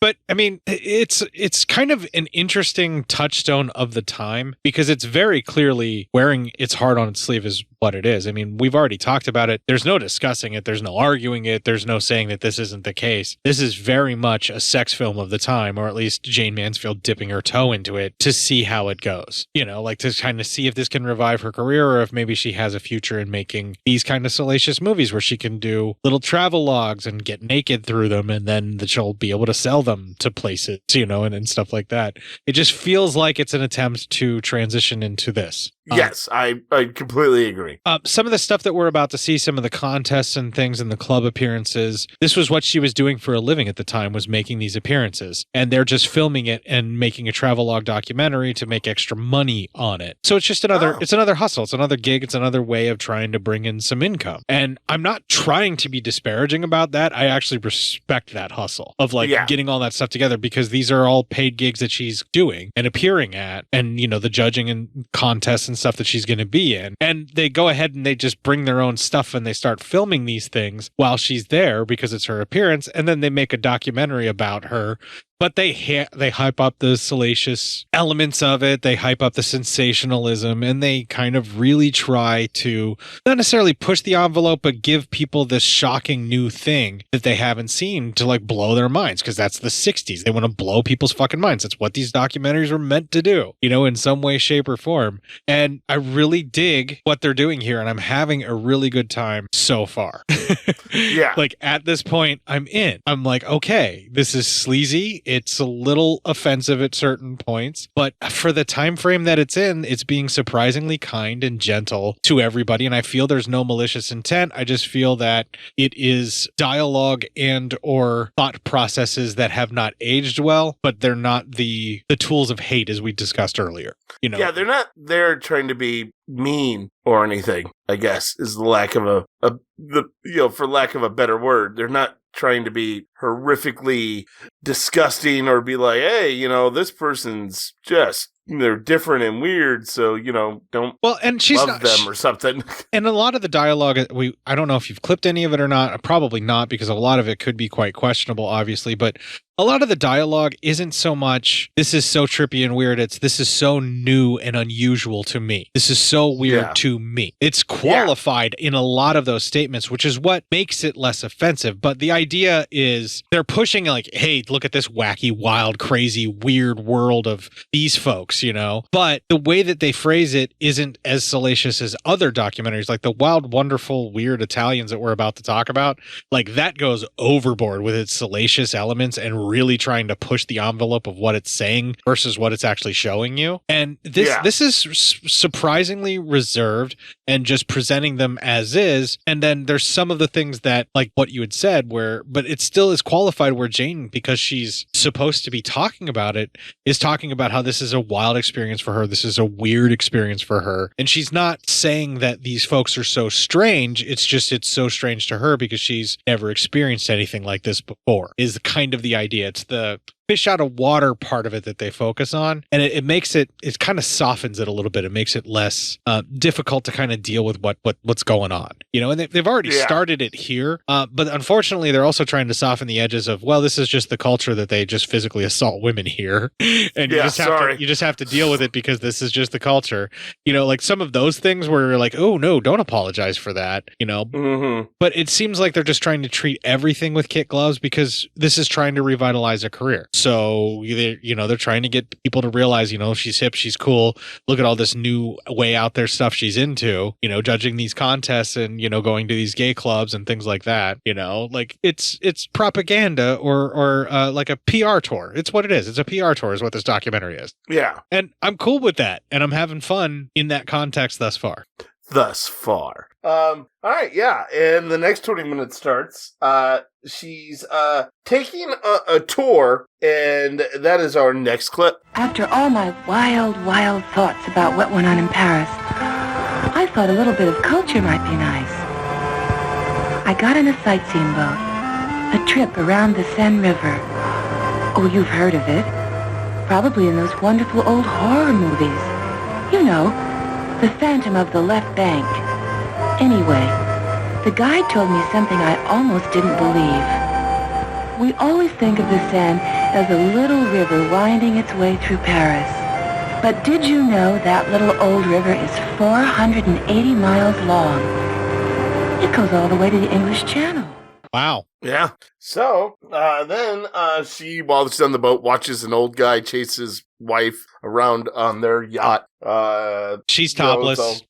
But I mean, it's kind of an interesting touchstone of the time, because it's very clearly wearing its heart on its sleeve is what it is. I mean, we've already talked about it. There's no discussing it. There's no arguing it. There's no saying that this isn't the case. This is very much a sex film of the time, or at least Jayne Mansfield dipping her toe into it to see how it goes. To kind of see if this can revive her career, or if maybe she has a future in making these kind of salacious movies where she can do little travel logs and get naked through them, and then she'll be able to sell them to places, and stuff like that. It just feels like it's an attempt to transition into this. Yes, I completely agree. Some of the stuff that we're about to see, some of the contests and things and the club appearances, this was what she was doing for a living at the time, was making these appearances. And they're just filming it and making a travelogue documentary to make extra money on it. So it's just another hustle. It's another gig. It's another way of trying to bring in some income. And I'm not trying to be disparaging about that. I actually respect that hustle of getting all that stuff together, because these are all paid gigs that she's doing and appearing at, and the judging and contests and stuff that she's going to be in. And they go ahead and they just bring their own stuff and they start filming these things while she's there because it's her appearance, and then they make a documentary about her. But they hype up the salacious elements of it. They hype up the sensationalism, and they kind of really try to not necessarily push the envelope, but give people this shocking new thing that they haven't seen to blow their minds, because that's the 60s. They want to blow people's fucking minds. That's what these documentaries were meant to do, in some way, shape, or form. And I really dig what they're doing here, and I'm having a really good time so far. Yeah. At this point, I'm in. I'm like, okay, this is sleazy. It's a little offensive at certain points, but for the time frame that it's in, it's being surprisingly kind and gentle to everybody. And I feel there's no malicious intent. I just feel that it is dialogue and or thought processes that have not aged well, but they're not the tools of hate as we discussed earlier. You know, yeah, they're not there trying to be mean or anything, I guess, is the lack of for lack of a better word. They're not trying to be horrifically disgusting or be like, hey, this person's just, they're different and weird, so, don't and she's love not, them or something. And a lot of the dialogue, I don't know if you've clipped any of it or not, probably not, because a lot of it could be quite questionable, obviously, but a lot of the dialogue isn't so much, this is so trippy and weird, it's this is so new and unusual to me. This is so weird to me. It's qualified in a lot of those statements, which is what makes it less offensive. But the idea is they're pushing like, hey, look at this wacky, wild, crazy, weird world of these folks, But the way that they phrase it isn't as salacious as other documentaries, like the wild, wonderful, weird Italians that we're about to talk about. Like that goes overboard with its salacious elements and really trying to push the envelope of what it's saying versus what it's actually showing you. And this is surprisingly reserved and just presenting them as is. And then there's some of the things that, like what you had said, but it still is qualified where Jayne, because she's supposed to be talking about it, is talking about how this is a wild experience for her. This is a weird experience for her. And she's not saying that these folks are so strange. It's just, it's so strange to her because she's never experienced anything like this before, is kind of the idea. It's the fish out of water part of it that they focus on, and it makes it kind of softens it a little bit. It makes it less difficult to kind of deal with what's going on, and they've already started it here, but unfortunately they're also trying to soften the edges of, well, this is just the culture that they just physically assault women here, and you just have to deal with it because this is just the culture, like some of those things where you're like, oh no, don't apologize for that, but it seems like they're just trying to treat everything with kid gloves because this is trying to revitalize a career. So they're trying to get people to realize, she's hip, she's cool. Look at all this new way out there stuff she's into, judging these contests and, going to these gay clubs and things like that, like it's propaganda or like a PR tour. It's what it is. It's a PR tour is what this documentary is. Yeah. And I'm cool with that. And I'm having fun in that context thus far. All right, yeah. And the next 20 minutes starts. She's taking a tour, and that is our next clip. After all my wild thoughts about what went on in Paris, I thought a little bit of culture might be nice. I got on a sightseeing boat, a trip around the Seine River. Oh, you've heard of it. Probably in those wonderful old horror movies. The Phantom of the Left Bank. Anyway, the guide told me something I almost didn't believe. We always think of the Seine as a little river winding its way through Paris. But did you know that little old river is 480 miles long? It goes all the way to the English Channel. Wow. Yeah. So, then she, while she's on the boat, watches an old guy chase his wife around on their yacht. She's topless.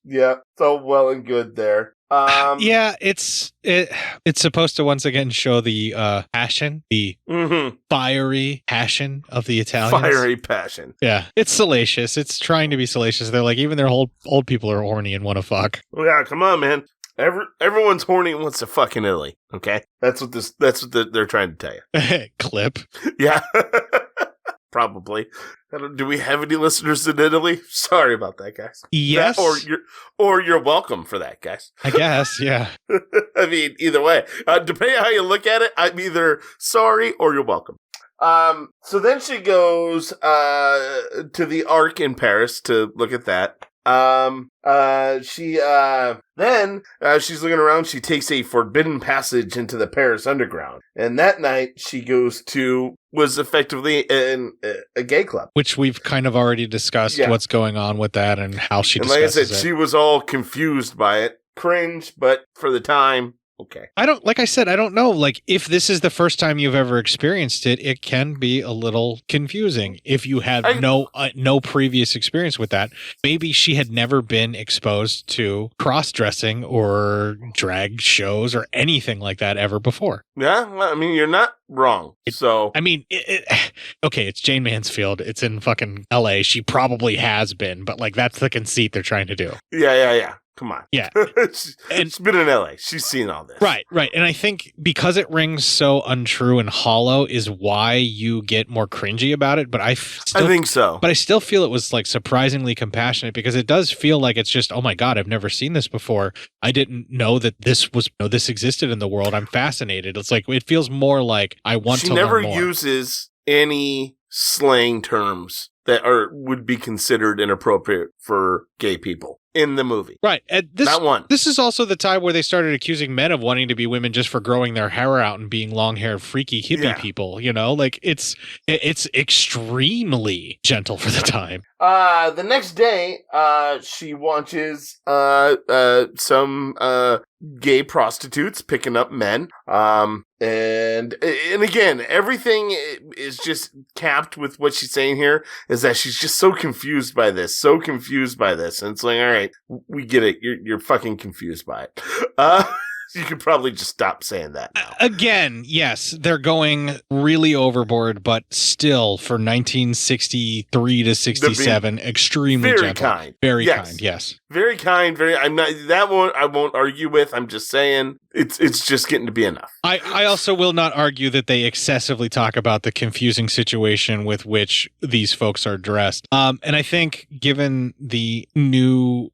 So well and good there. Yeah, it's supposed to once again show the passion, the fiery passion of the Italians. Fiery passion. Yeah, it's salacious. It's trying to be salacious. They're like, even their old people are horny and want to fuck. Well, yeah, come on, man. Everyone's horny and wants to fuck in Italy. Okay, that's what they're trying to tell you. Clip. Yeah, probably. Do we have any listeners in Italy? Sorry about that, guys. Yes, or you're welcome for that, guys. I guess. Yeah. I mean, either way, depending on how you look at it, I'm either sorry or you're welcome. So then she goes to the Arc in Paris to look at that. She's looking around. She takes a forbidden passage into the Paris underground, and that night she goes to was effectively a gay club, which we've kind of already discussed what's going on with that and how she. And like I said, she was all confused by it, cringe, but for the time, okay. Like I said, I don't know. Like, if this is the first time you've ever experienced it, it can be a little confusing if you have no previous experience with that. Maybe she had never been exposed to cross-dressing or drag shows or anything like that ever before. Yeah, well, I mean, you're not wrong. I mean, okay, it's Jayne Mansfield. It's in fucking LA. She probably has been, but like, that's the conceit they're trying to do. Yeah. Come on. Yeah. She's been in LA. She's seen all this. Right. And I think because it rings so untrue and hollow is why you get more cringy about it. But I think so. But I still feel it was like surprisingly compassionate, because it does feel like it's just, oh my God, I've never seen this before. I didn't know that this existed in the world. I'm fascinated. It's like, it feels more like I want to learn more. She never uses any slang terms that would be considered inappropriate for gay people in the movie. Right. Not one. This is also the time where they started accusing men of wanting to be women just for growing their hair out and being long-haired, freaky hippie people. You know, like it's extremely gentle for the time. The next day, she watches some gay prostitutes picking up men. And again, everything is just capped with what she's saying here is that she's just so confused by this. And it's like, all right, we get it. You're fucking confused by it. You could probably just stop saying that now. Again, yes, they're going really overboard, but still, for 1963 to 67, extremely very gentle. Kind. Very kind, yes. Very kind, I won't argue with. I'm just saying it's just getting to be enough. I also will not argue that they excessively talk about the confusing situation with which these folks are dressed. And I think given the new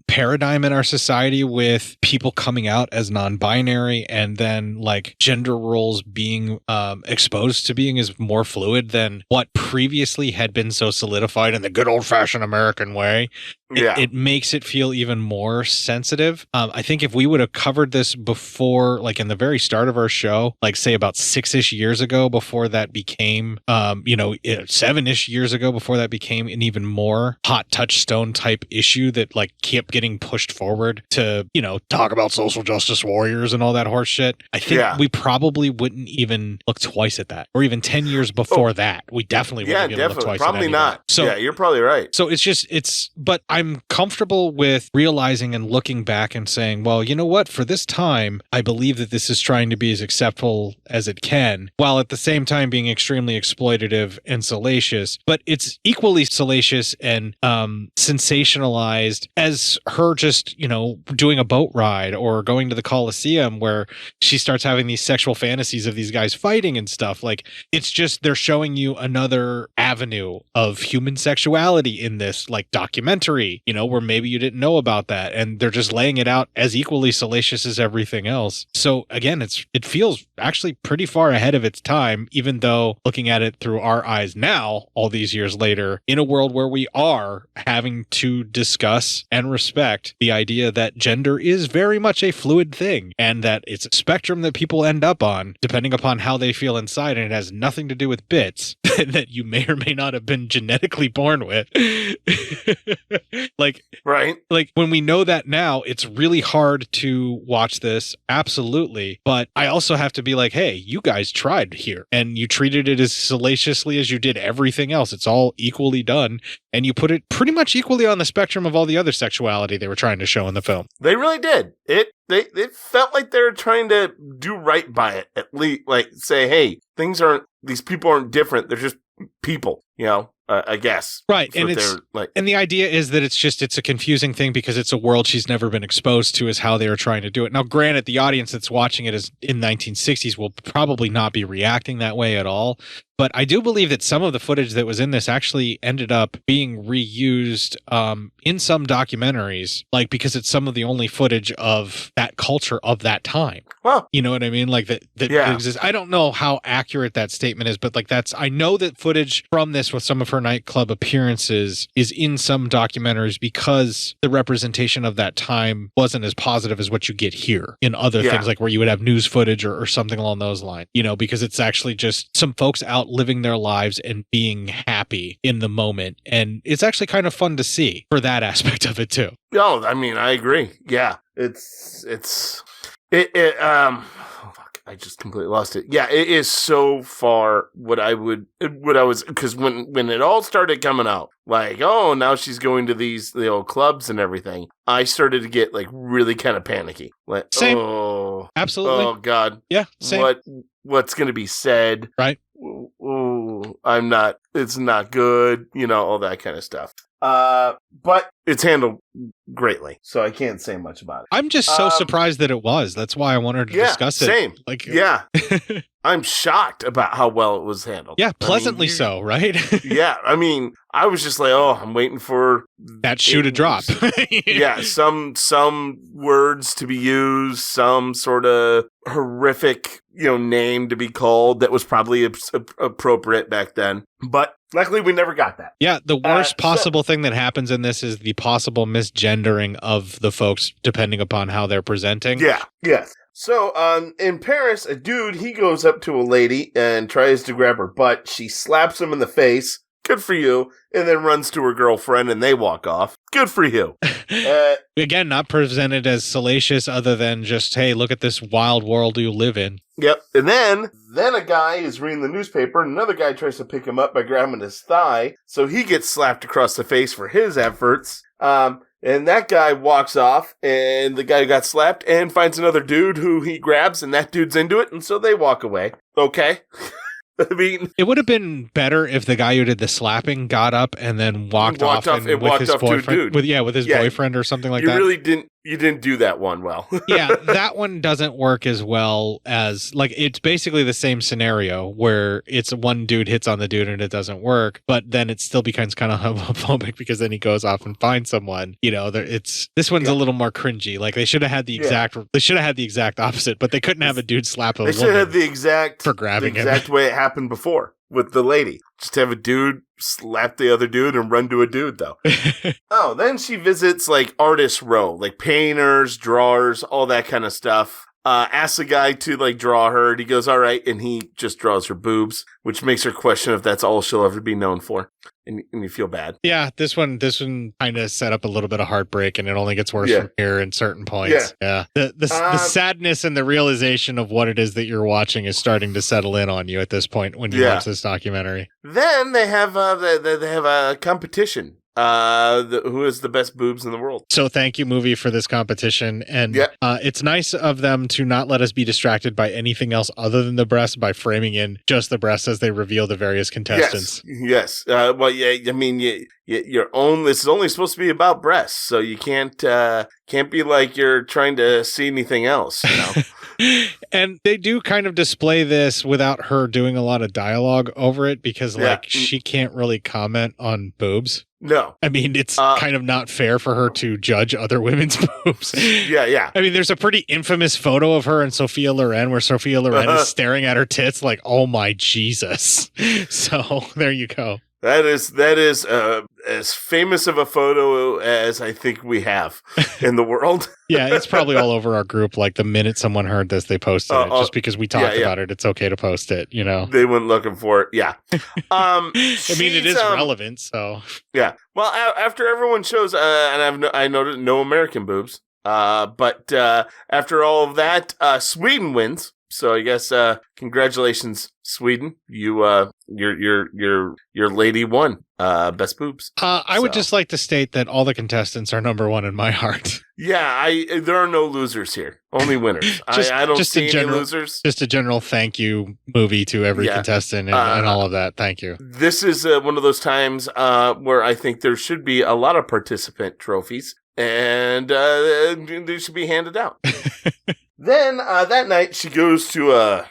paradigm in our society with people coming out as non-binary and then like gender roles being exposed to being as more fluid than what previously had been so solidified in the good old-fashioned American way, it makes it feel even more sensitive. I think if we would have covered this before, like in the very start of our show, like say about 6-ish years ago, before that became, 7-ish years ago, before that became an even more hot touchstone type issue that like kept getting pushed forward to, talk about social justice warriors and all that horse shit. I think we probably wouldn't even look twice at that, or even 10 years before that. We definitely wouldn't even look twice probably at that. Not. So yeah, you're probably right. So but I'm comfortable with realizing and looking back and saying, well, you know what? For this time, I believe that this is trying to be as acceptable as it can, while at the same time being extremely exploitative and salacious. But it's equally salacious and sensationalized as her just, doing a boat ride or going to the Coliseum where she starts having these sexual fantasies of these guys fighting and stuff. Like, it's just, they're showing you another avenue of human sexuality in this, like, documentary, where maybe you didn't know about that. And they're just laying it out as equally salacious as everything else. So again, it feels actually pretty far ahead of its time, even though looking at it through our eyes now, all these years later, in a world where we are having to discuss and respect the idea that gender is very much a fluid thing and that it's a spectrum that people end up on depending upon how they feel inside, and it has nothing to do with bits that you may or may not have been genetically born with. Like when we know that now, it's really hard to watch this. Absolutely. But I also have to be like, hey, you guys tried here and you treated it as salaciously as you did everything else. It's all equally done. And you put it pretty much equally on the spectrum of all the other sexuality they were trying to show in the film. They really did. It felt like they were trying to do right by it. At least, like, say, hey, these people aren't different. They're just people, I guess. Right. And and the idea is that it's a confusing thing because it's a world she's never been exposed to, is how they were trying to do it. Now, granted, the audience that's watching it is in 1960s will probably not be reacting that way at all. But I do believe that some of the footage that was in this actually ended up being reused in some documentaries, like, because it's some of the only footage of that culture of that time. Well, you know what I mean? Like that exists. I don't know how accurate that statement is, but like I know that footage from this with some of her nightclub appearances is in some documentaries because the representation of that time wasn't as positive as what you get here in other things, like where you would have news footage or something along those lines, because it's actually just some folks out living their lives and being happy in the moment. And it's actually kind of fun to see for that aspect of it too. No, I mean, I agree. Yeah. It's I just completely lost it. Yeah, it is so far because when it all started coming out, like, oh, now she's going to the old clubs and everything, I started to get like really kind of panicky. Like, same. Oh, absolutely. Oh God. Yeah. Same. What's going to be said? Right. Ooh, it's not good. All that kind of stuff. But it's handled greatly, so I can't say much about it. I'm just so surprised that it was. That's why I wanted to discuss it. Same. I'm shocked about how well it was handled. Yeah, pleasantly so, right? Yeah, I was just like, oh, I'm waiting for that shoe to drop. Yeah, some words to be used, some sort of horrific, name to be called that was probably appropriate back then. But luckily, we never got that. Yeah, the worst possible thing that happens in this is the possible misgendering of the folks, depending upon how they're presenting. Yeah, yes. So, in Paris, a dude, he goes up to a lady and tries to grab her butt. She slaps him in the face. Good for you. And then runs to her girlfriend and they walk off. Good for you. Again, not presented as salacious other than just, hey, look at this wild world you live in. Yep. And then a guy is reading the newspaper and another guy tries to pick him up by grabbing his thigh. So he gets slapped across the face for his efforts. And that guy walks off, and the guy who got slapped and finds another dude who he grabs, and that dude's into it, and so they walk away. Okay. It would have been better if the guy who did the slapping got up and then walked off with his boyfriend, with his boyfriend or something like that. You didn't do that one well. Yeah, that one doesn't work as well as, like, it's basically the same scenario where it's one dude hits on the dude and it doesn't work, but then it still becomes kind of homophobic because then he goes off and finds someone. This one's a little more cringy. Like, they should have had the exact opposite, but they couldn't have a dude slap a woman. They should have the exact way it happened before with the lady. Just have a dude slap the other dude and run to a dude, though. Oh, then she visits, like, artist row, like painters, drawers, all that kind of stuff. Asks a guy to, like, draw her, and he goes, all right, and he just draws her boobs, which makes her question if that's all she'll ever be known for. And you feel bad. Yeah, this one kind of set up a little bit of heartbreak, and it only gets worse from here in certain points. Yeah. The sadness and the realization of what it is that you're watching is starting to settle in on you at this point when you watch this documentary. Then they have a competition. Who has the best boobs in the world? So thank you, movie, for this competition. And it's nice of them to not let us be distracted by anything else other than the breasts by framing in just the breasts as they reveal the various contestants. Yes. This is only supposed to be about breasts, so you can't be like you're trying to see anything else, And they do kind of display this without her doing a lot of dialogue over it because, she can't really comment on boobs. No. It's kind of not fair for her to judge other women's boobs. Yeah. There's a pretty infamous photo of her and Sophia Loren where Sophia Loren is staring at her tits like, oh my Jesus. So there you go. That is as famous of a photo as I think we have in the world. Yeah, it's probably all over our group. Like the minute someone heard this, they posted it. Just because we talked about it, it's okay to post it, They went looking for it, yeah. It is relevant, so. Yeah. Well, after everyone shows, and I noticed no American boobs, but after all of that, Sweden wins. So I guess congratulations, Sweden. Your lady won best boobs. I would just like to state that all the contestants are number one in my heart. Yeah, there are no losers here, only winners. I don't see any losers. Just a general thank you movie to every contestant and all of that. Thank you. This is one of those times where I think there should be a lot of participant trophies, and they should be handed out. Then that night she goes to a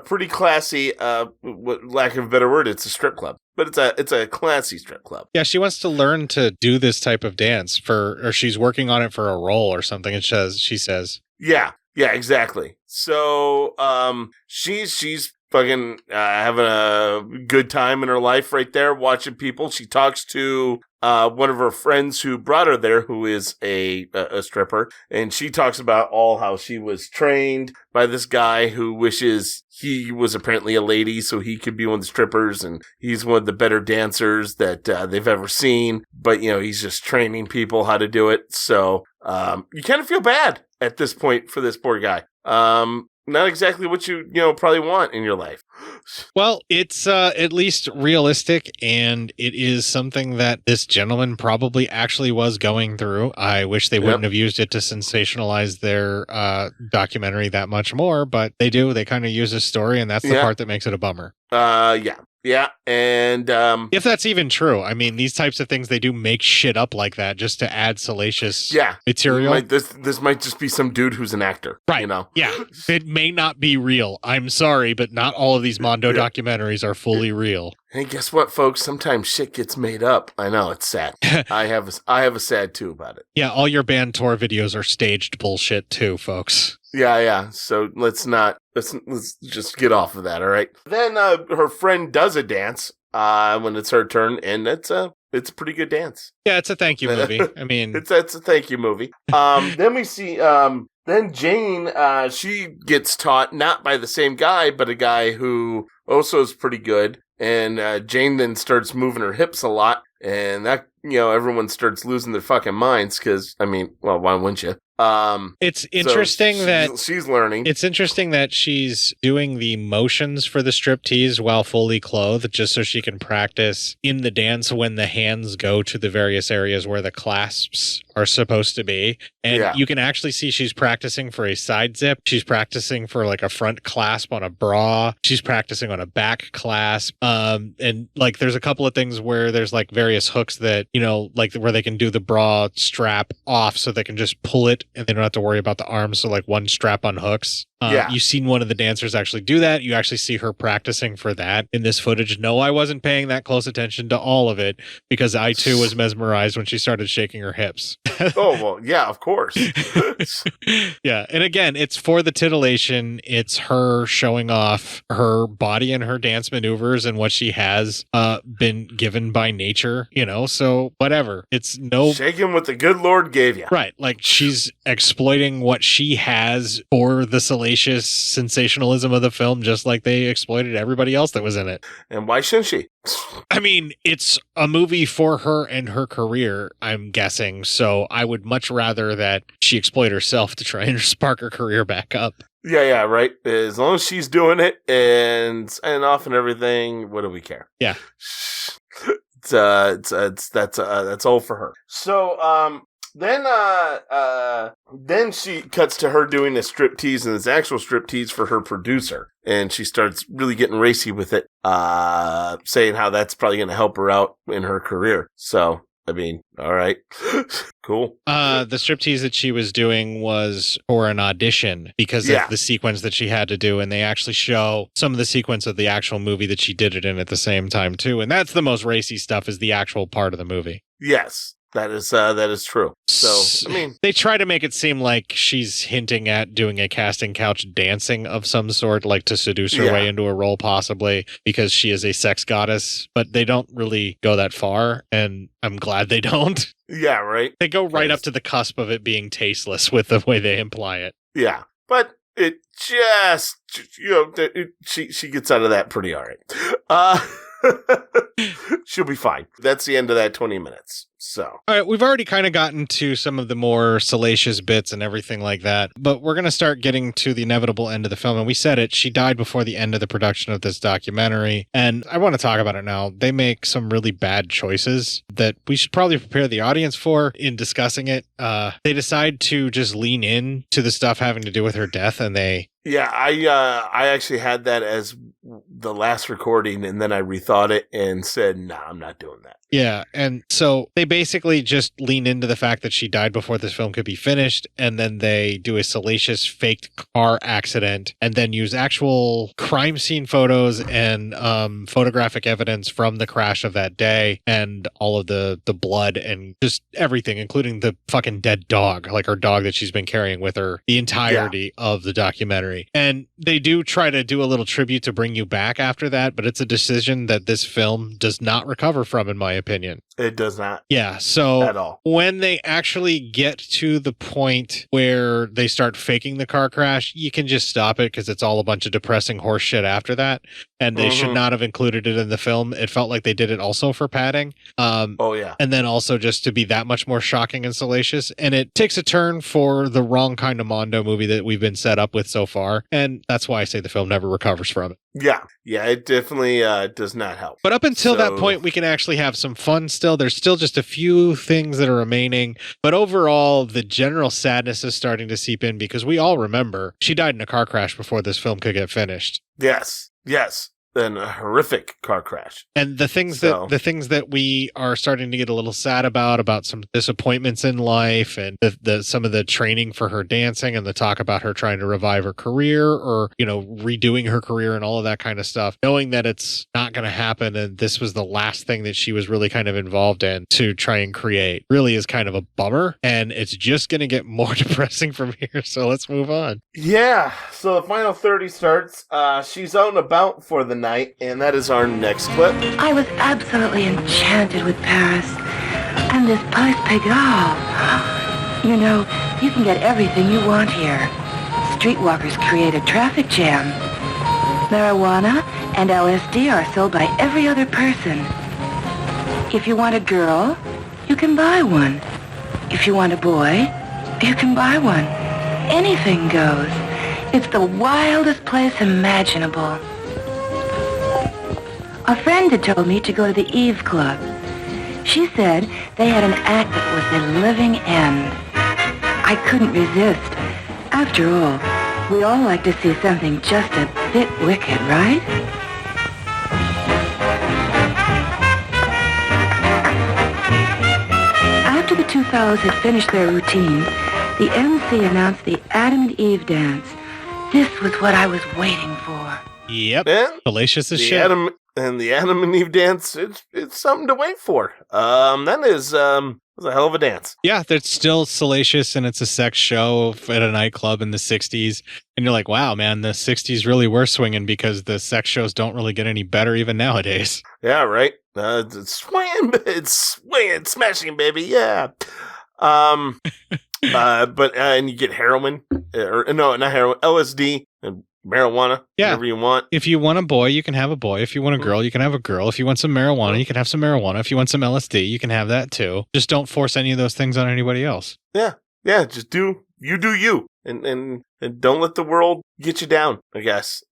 pretty classy, lack of a better word, it's a strip club, but it's a classy strip club. Yeah, she wants to learn to do this type of dance or she's working on it for a role or something. She says. Yeah, exactly. So she's fucking having a good time in her life right there, watching people. She talks to one of her friends who brought her there, who is a stripper, and she talks about all how she was trained by this guy who wishes he was apparently a lady so he could be one of the strippers, and he's one of the better dancers that they've ever seen, but he's just training people how to do it. So you kind of feel bad at this point for this poor guy. Not exactly what you probably want in your life. Well, it's at least realistic, and it is something that this gentleman probably actually was going through. I wish they wouldn't have used it to sensationalize their documentary that much more, but they do. They kind of use a story, and that's the part that makes it a bummer. Yeah, and if that's even true, I mean, these types of things, they do make shit up like that just to add salacious material. This might just be some dude who's an actor, right? Yeah, it may not be real. I'm sorry, but not all of these Mondo documentaries are fully real. Hey, guess what, folks? Sometimes shit gets made up. I know, it's sad. I have a sad too about it. Yeah, all your band tour videos are staged bullshit too, folks. Yeah. So let's just get off of that, all right? Then her friend does a dance when it's her turn, and it's a pretty good dance. Yeah, it's a thank you movie. I mean, it's a thank you movie. Then we see then Jane, she gets taught not by the same guy, but a guy who also is pretty good. And Jane then starts moving her hips a lot, and that everyone starts losing their fucking minds because, I mean, well, why wouldn't you? It's interesting that she's learning. It's interesting that she's doing the motions for the striptease while fully clothed, just so she can practice in the dance when the hands go to the various areas where the clasps are supposed to be. And you can actually see she's practicing for a side zip. She's practicing for like a front clasp on a bra. She's practicing on a back clasp. And like there's a couple of things where there's like various hooks that, like where they can do the bra strap off so they can just pull it and they don't have to worry about the arms. So like one strap on hooks. You've seen one of the dancers actually do that. You actually see her practicing for that in this footage. No, I wasn't paying that close attention to all of it because I too was mesmerized when she started shaking her hips. Oh, well, yeah, of course. Yeah. And again, it's for the titillation. It's her showing off her body and her dance maneuvers and what she has been given by nature, so whatever. It's no shaking what the good Lord gave you. Right. Like she's exploiting what she has for the salacious sensationalism of the film, just like they exploited everybody else that was in it. And why shouldn't she? I mean, it's a movie for her and her career, I'm guessing. So I would much rather that she exploit herself to try and spark her career back up. Yeah, right. As long as she's doing it and signing off and everything, what do we care? Yeah. That's all for her. So, then she cuts to her doing a striptease, and it's actual striptease for her producer. And she starts really getting racy with it, saying how that's probably going to help her out in her career. So, I mean, all right. Cool. The striptease that she was doing was for an audition because of the sequence that she had to do. And they actually show some of the sequence of the actual movie that she did it in at the same time, too. And that's the most racy stuff, is the actual part of the movie. Yes. That is true. So, I mean, they try to make it seem like she's hinting at doing a casting couch dancing of some sort, like to seduce her way into a role, possibly because she is a sex goddess, but they don't really go that far. And I'm glad they don't. Yeah, right. They go right up to the cusp of it being tasteless with the way they imply it. Yeah. But it just, she gets out of that pretty all right. She'll be fine. That's the end of that 20 minutes. So, all right, we've already kind of gotten to some of the more salacious bits and everything like that, but we're going to start getting to the inevitable end of the film. And we said it, she died before the end of the production of this documentary. And I want to talk about it now. They make some really bad choices that we should probably prepare the audience for in discussing it. They decide to just lean in to the stuff having to do with her death, and they... Yeah, I actually had that as the last recording, and then I rethought it and said, nah, I'm not doing that. Yeah, and so they basically just lean into the fact that she died before this film could be finished, and then they do a salacious faked car accident, and then use actual crime scene photos and photographic evidence from the crash of that day, and all of the blood and just everything, including the fucking dead dog, like her dog that she's been carrying with her the entirety of the documentary. And they do try to do a little tribute to bring you back back after that, but it's a decision that this film does not recover from, in my opinion. It does not. Yeah, so at all. When they actually get to the point where they start faking the car crash, you can just stop it because it's all a bunch of depressing horse shit after that. And they should not have included it in the film. It felt like they did it also for padding. Oh, yeah. And then also just to be that much more shocking and salacious. And it takes a turn for the wrong kind of Mondo movie that we've been set up with so far. And that's why I say the film never recovers from it. Yeah. Yeah, it definitely does not help. But up until that point, we can actually have some fun still. There's still just a few things that are remaining. But overall, the general sadness is starting to seep in because we all remember she died in a car crash before this film could get finished. Yes. Yes. And a horrific car crash. And the things that we are starting to get a little sad about some disappointments in life, and some of the training for her dancing, and the talk about her trying to revive her career, or redoing her career and all of that kind of stuff. Knowing that it's not going to happen, and this was the last thing that she was really kind of involved in to try and create, really is kind of a bummer. And it's just going to get more depressing from here. So let's move on. Yeah. So the final 30 starts. She's out and about for the night, and that is our next clip. I was absolutely enchanted with Paris and this Place Pigalle. You can get everything you want here. Streetwalkers create a traffic jam. Marijuana and LSD are sold by every other person. If you want a girl, you can buy one. If you want a boy, you can buy one. Anything goes. It's the wildest place imaginable. A friend had told me to go to the Eve Club. She said they had an act that was the living end. I couldn't resist. After all, we all like to see something just a bit wicked, right? After the two fellows had finished their routine, the MC announced the Adam and Eve dance. This was what I was waiting for. Yep. Fallacious as shit. The Adam and Eve dance, it's something to wait for. That is was a hell of a dance. Yeah, that's still salacious, and it's a sex show at a nightclub in the 60s. And you're like, wow, man, the 60s really were swinging, because the sex shows don't really get any better even nowadays. Yeah, right. It's swinging, smashing, baby, yeah. And you get heroin, not heroin, LSD, and marijuana, whatever you want. If you want a boy, you can have a boy. If you want a girl, you can have a girl. If you want some marijuana, you can have some marijuana. If you want some LSD, you can have that too. Just don't force any of those things on anybody else. Yeah, just do you, and don't let the world get you down, I guess.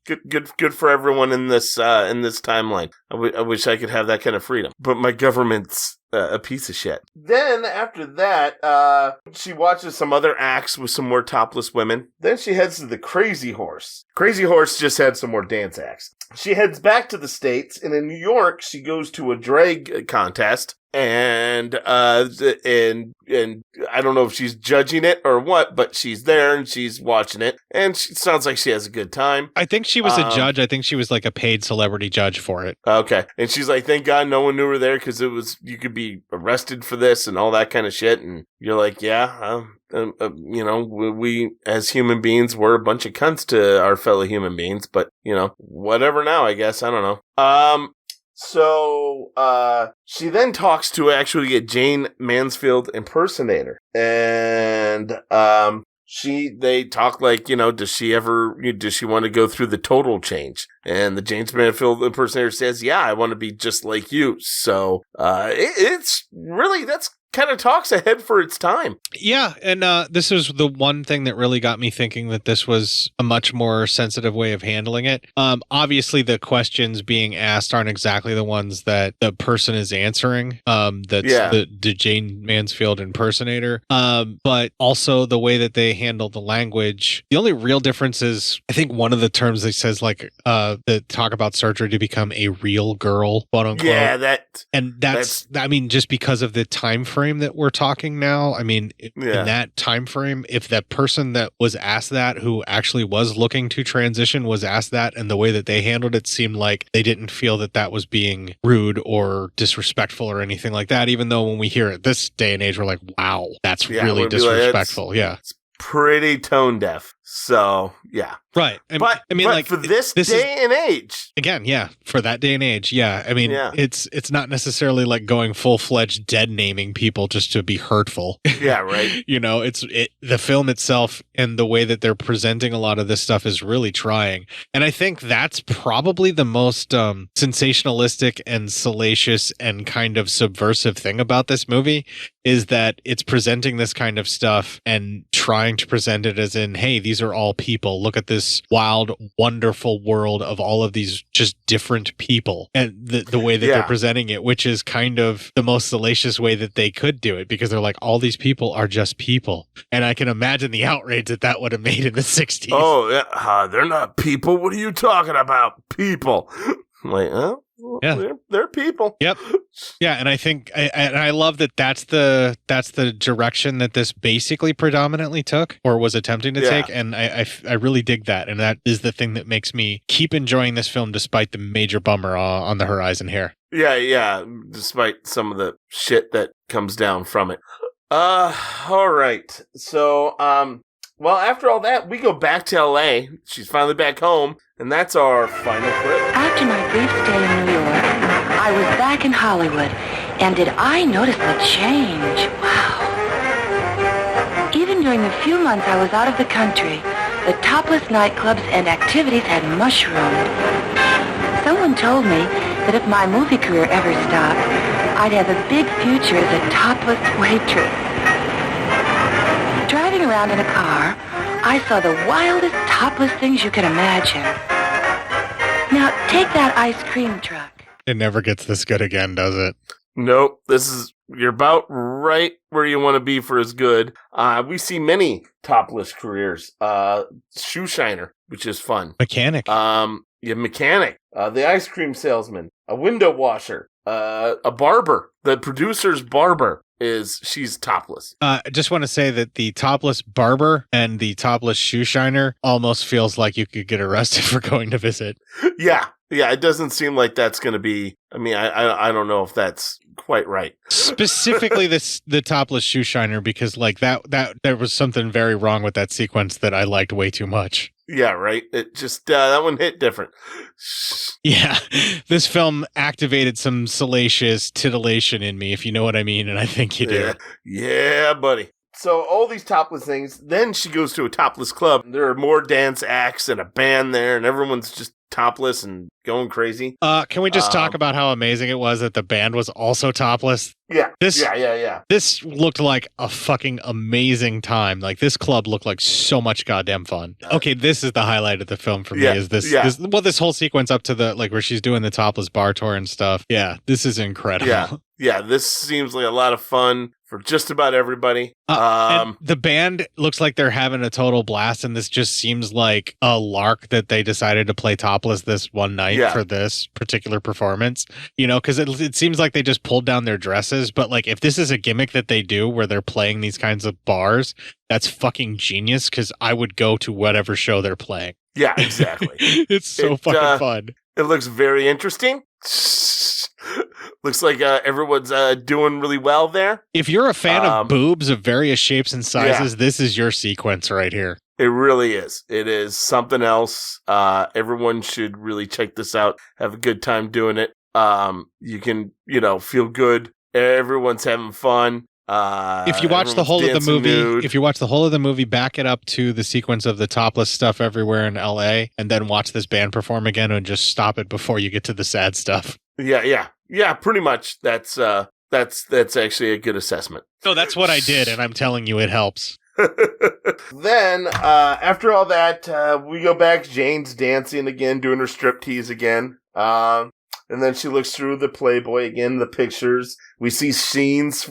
Good for everyone in this timeline. I wish I could have that kind of freedom, but my government's a piece of shit. Then after that, she watches some other acts with some more topless women. Then she heads to the Crazy Horse. Crazy Horse just had some more dance acts. She heads back to the States, and in New York, she goes to a drag contest. And I don't know if she's judging it or what, but she's there and she's watching it, and she sounds like she has a good time. I think she was a judge. I think she was like a paid celebrity judge for it. Okay. And she's like, thank God no one knew her there, because you could be arrested for this and all that kind of shit. And you're like, yeah, we as human beings, we're a bunch of cunts to our fellow human beings, but whatever now, I guess. I don't know. So she then talks to actually a Jayne Mansfield impersonator, and they talk like, does she want to go through the total change? And the Jayne Mansfield impersonator says, yeah, I want to be just like you. So it's really, that's kind of talks ahead for its time. Yeah, and this is the one thing that really got me thinking that this was a much more sensitive way of handling it. Obviously, the questions being asked aren't exactly the ones that the person is answering. The Jayne Mansfield impersonator. But also the way that they handle the language. The only real difference is, I think one of the terms that says that talk about surgery to become a real girl, quote unquote. Yeah, that's I mean, just because of the time frame that we're talking now. I mean, in that time frame, if that person that was asked that, who actually was looking to transition, was asked that, and the way that they handled it seemed like they didn't feel that was being rude or disrespectful or anything like that, even though when we hear it this day and age, we're like, wow, that's really disrespectful. It's pretty tone deaf. So, yeah. Right. But like for this day and age. Again, yeah, for that day and age, yeah. I mean, it's not necessarily like going full-fledged dead naming people just to be hurtful. Yeah, right. You know, the film itself and the way that they're presenting a lot of this stuff is really trying. And I think that's probably the most sensationalistic and salacious and kind of subversive thing about this movie is that it's presenting this kind of stuff and trying to present it as in, hey, these are all people. Look at this wild, wonderful world of all of these just different people. And the way that they're presenting it, which is kind of the most salacious way that they could do it, because they're like, all these people are just people. And I can imagine the outrage that would have made in the 60s. Oh, yeah. They're not people. What are you talking about? People. Like, oh. Yeah, they're people. Yep. Yeah, and I think I love that that's the direction that this basically predominantly took or was attempting to take, and I really dig that, and that is the thing that makes me keep enjoying this film despite the major bummer on the horizon here. Yeah, despite some of the shit that comes down from it. All right. So, well, after all that, we go back to LA. She's finally back home, and that's our final clip. After my brief stay in New York, I was back in Hollywood, and did I notice the change? Wow. Even during the few months I was out of the country, the topless nightclubs and activities had mushroomed. Someone told me that if my movie career ever stopped, I'd have a big future as a topless waitress. Driving around in a car, I saw the wildest topless things you could imagine. Now, take that ice cream truck. It never gets this good again, does it? Nope. You're about right where you want to be for as good. We see many topless careers. Shoe shiner, which is fun. Mechanic. Mechanic. The ice cream salesman. A window washer. A barber. The producer's barber. She's topless. I just want to say that the topless barber and the topless shoe shiner almost feels like you could get arrested for going to visit. Yeah, it doesn't seem like that's going to be, I mean, I don't know if that's quite right. Specifically the topless shoe shiner, because like that there was something very wrong with that sequence that I liked way too much. Yeah, right. It just, that one hit different. Yeah. This film activated some salacious titillation in me, if you know what I mean, and I think you do. Yeah, buddy. So all these topless things, then she goes to a topless club. There are more dance acts and a band there, and everyone's just topless and going crazy. Can we just talk about how amazing it was that the band was also topless? Yeah. Yeah. This looked like a fucking amazing time. Like, this club looked like so much goddamn fun. Okay, this is the highlight of the film for me, is this whole sequence up to the, like, where she's doing the topless bar tour and stuff. Yeah, this is incredible. Yeah, this seems like a lot of fun for just about everybody. And the band looks like they're having a total blast, and this just seems like a lark that they decided to play topless this one night for this particular performance. You know, because it seems like they just pulled down their dresses, but like if this is a gimmick that they do where they're playing these kinds of bars, that's fucking genius, because I would go to whatever show they're playing. Yeah, exactly. It's so fucking fun. It looks very interesting. Looks like everyone's doing really well there. If you're a fan of boobs of various shapes and sizes, this is your sequence right here. It really is. It is something else. Everyone should really check this out. Have a good time doing it. You can, feel good. Everyone's having fun. If you watch the whole of the movie, back it up to the sequence of the topless stuff everywhere in LA, and then watch this band perform again, and just stop it before you get to the sad stuff. Yeah. Pretty much. That's actually a good assessment. So that's what I did, and I'm telling you, it helps. Then, after all that, we go back. Jane's dancing again, doing her striptease again. And then she looks through the Playboy again, the pictures. We see scenes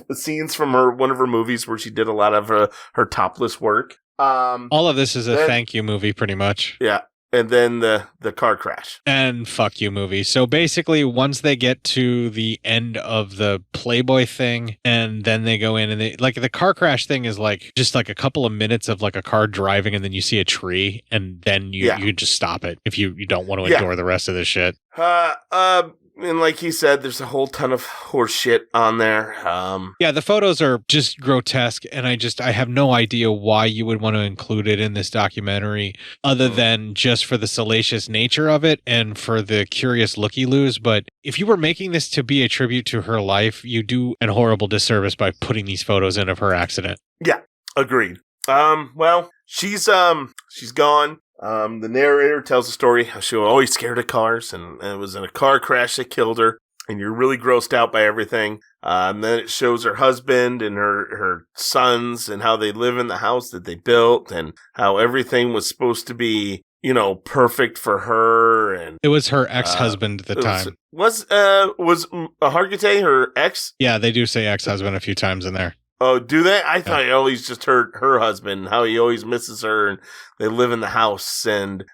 from one of her movies where she did a lot of her topless work. All of this is a thank you movie, pretty much. Yeah. And then the car crash. And fuck you movie. So basically, once they get to the end of the Playboy thing, and then they go in and the car crash thing is like just like a couple of minutes of like a car driving, and then you see a tree, and then you just stop it if you don't want to endure the rest of this shit. And like he said, there's a whole ton of horse shit on there. Yeah, the photos are just grotesque, and I have no idea why you would want to include it in this documentary, other than just for the salacious nature of it and for the curious looky-loos. But if you were making this to be a tribute to her life, you do an horrible disservice by putting these photos in of her accident. Yeah, agreed. Well, she's gone. The narrator tells the story how she was always scared of cars, and it was in a car crash that killed her, and you're really grossed out by everything. And then it shows her husband and her sons and how they live in the house that they built and how everything was supposed to be, perfect for her. And it was her ex-husband at the time. Was Hargitay her ex? Yeah, they do say ex-husband a few times in there. Oh, do they? I thought he always just heard her husband, how he always misses her, and they live in the house, and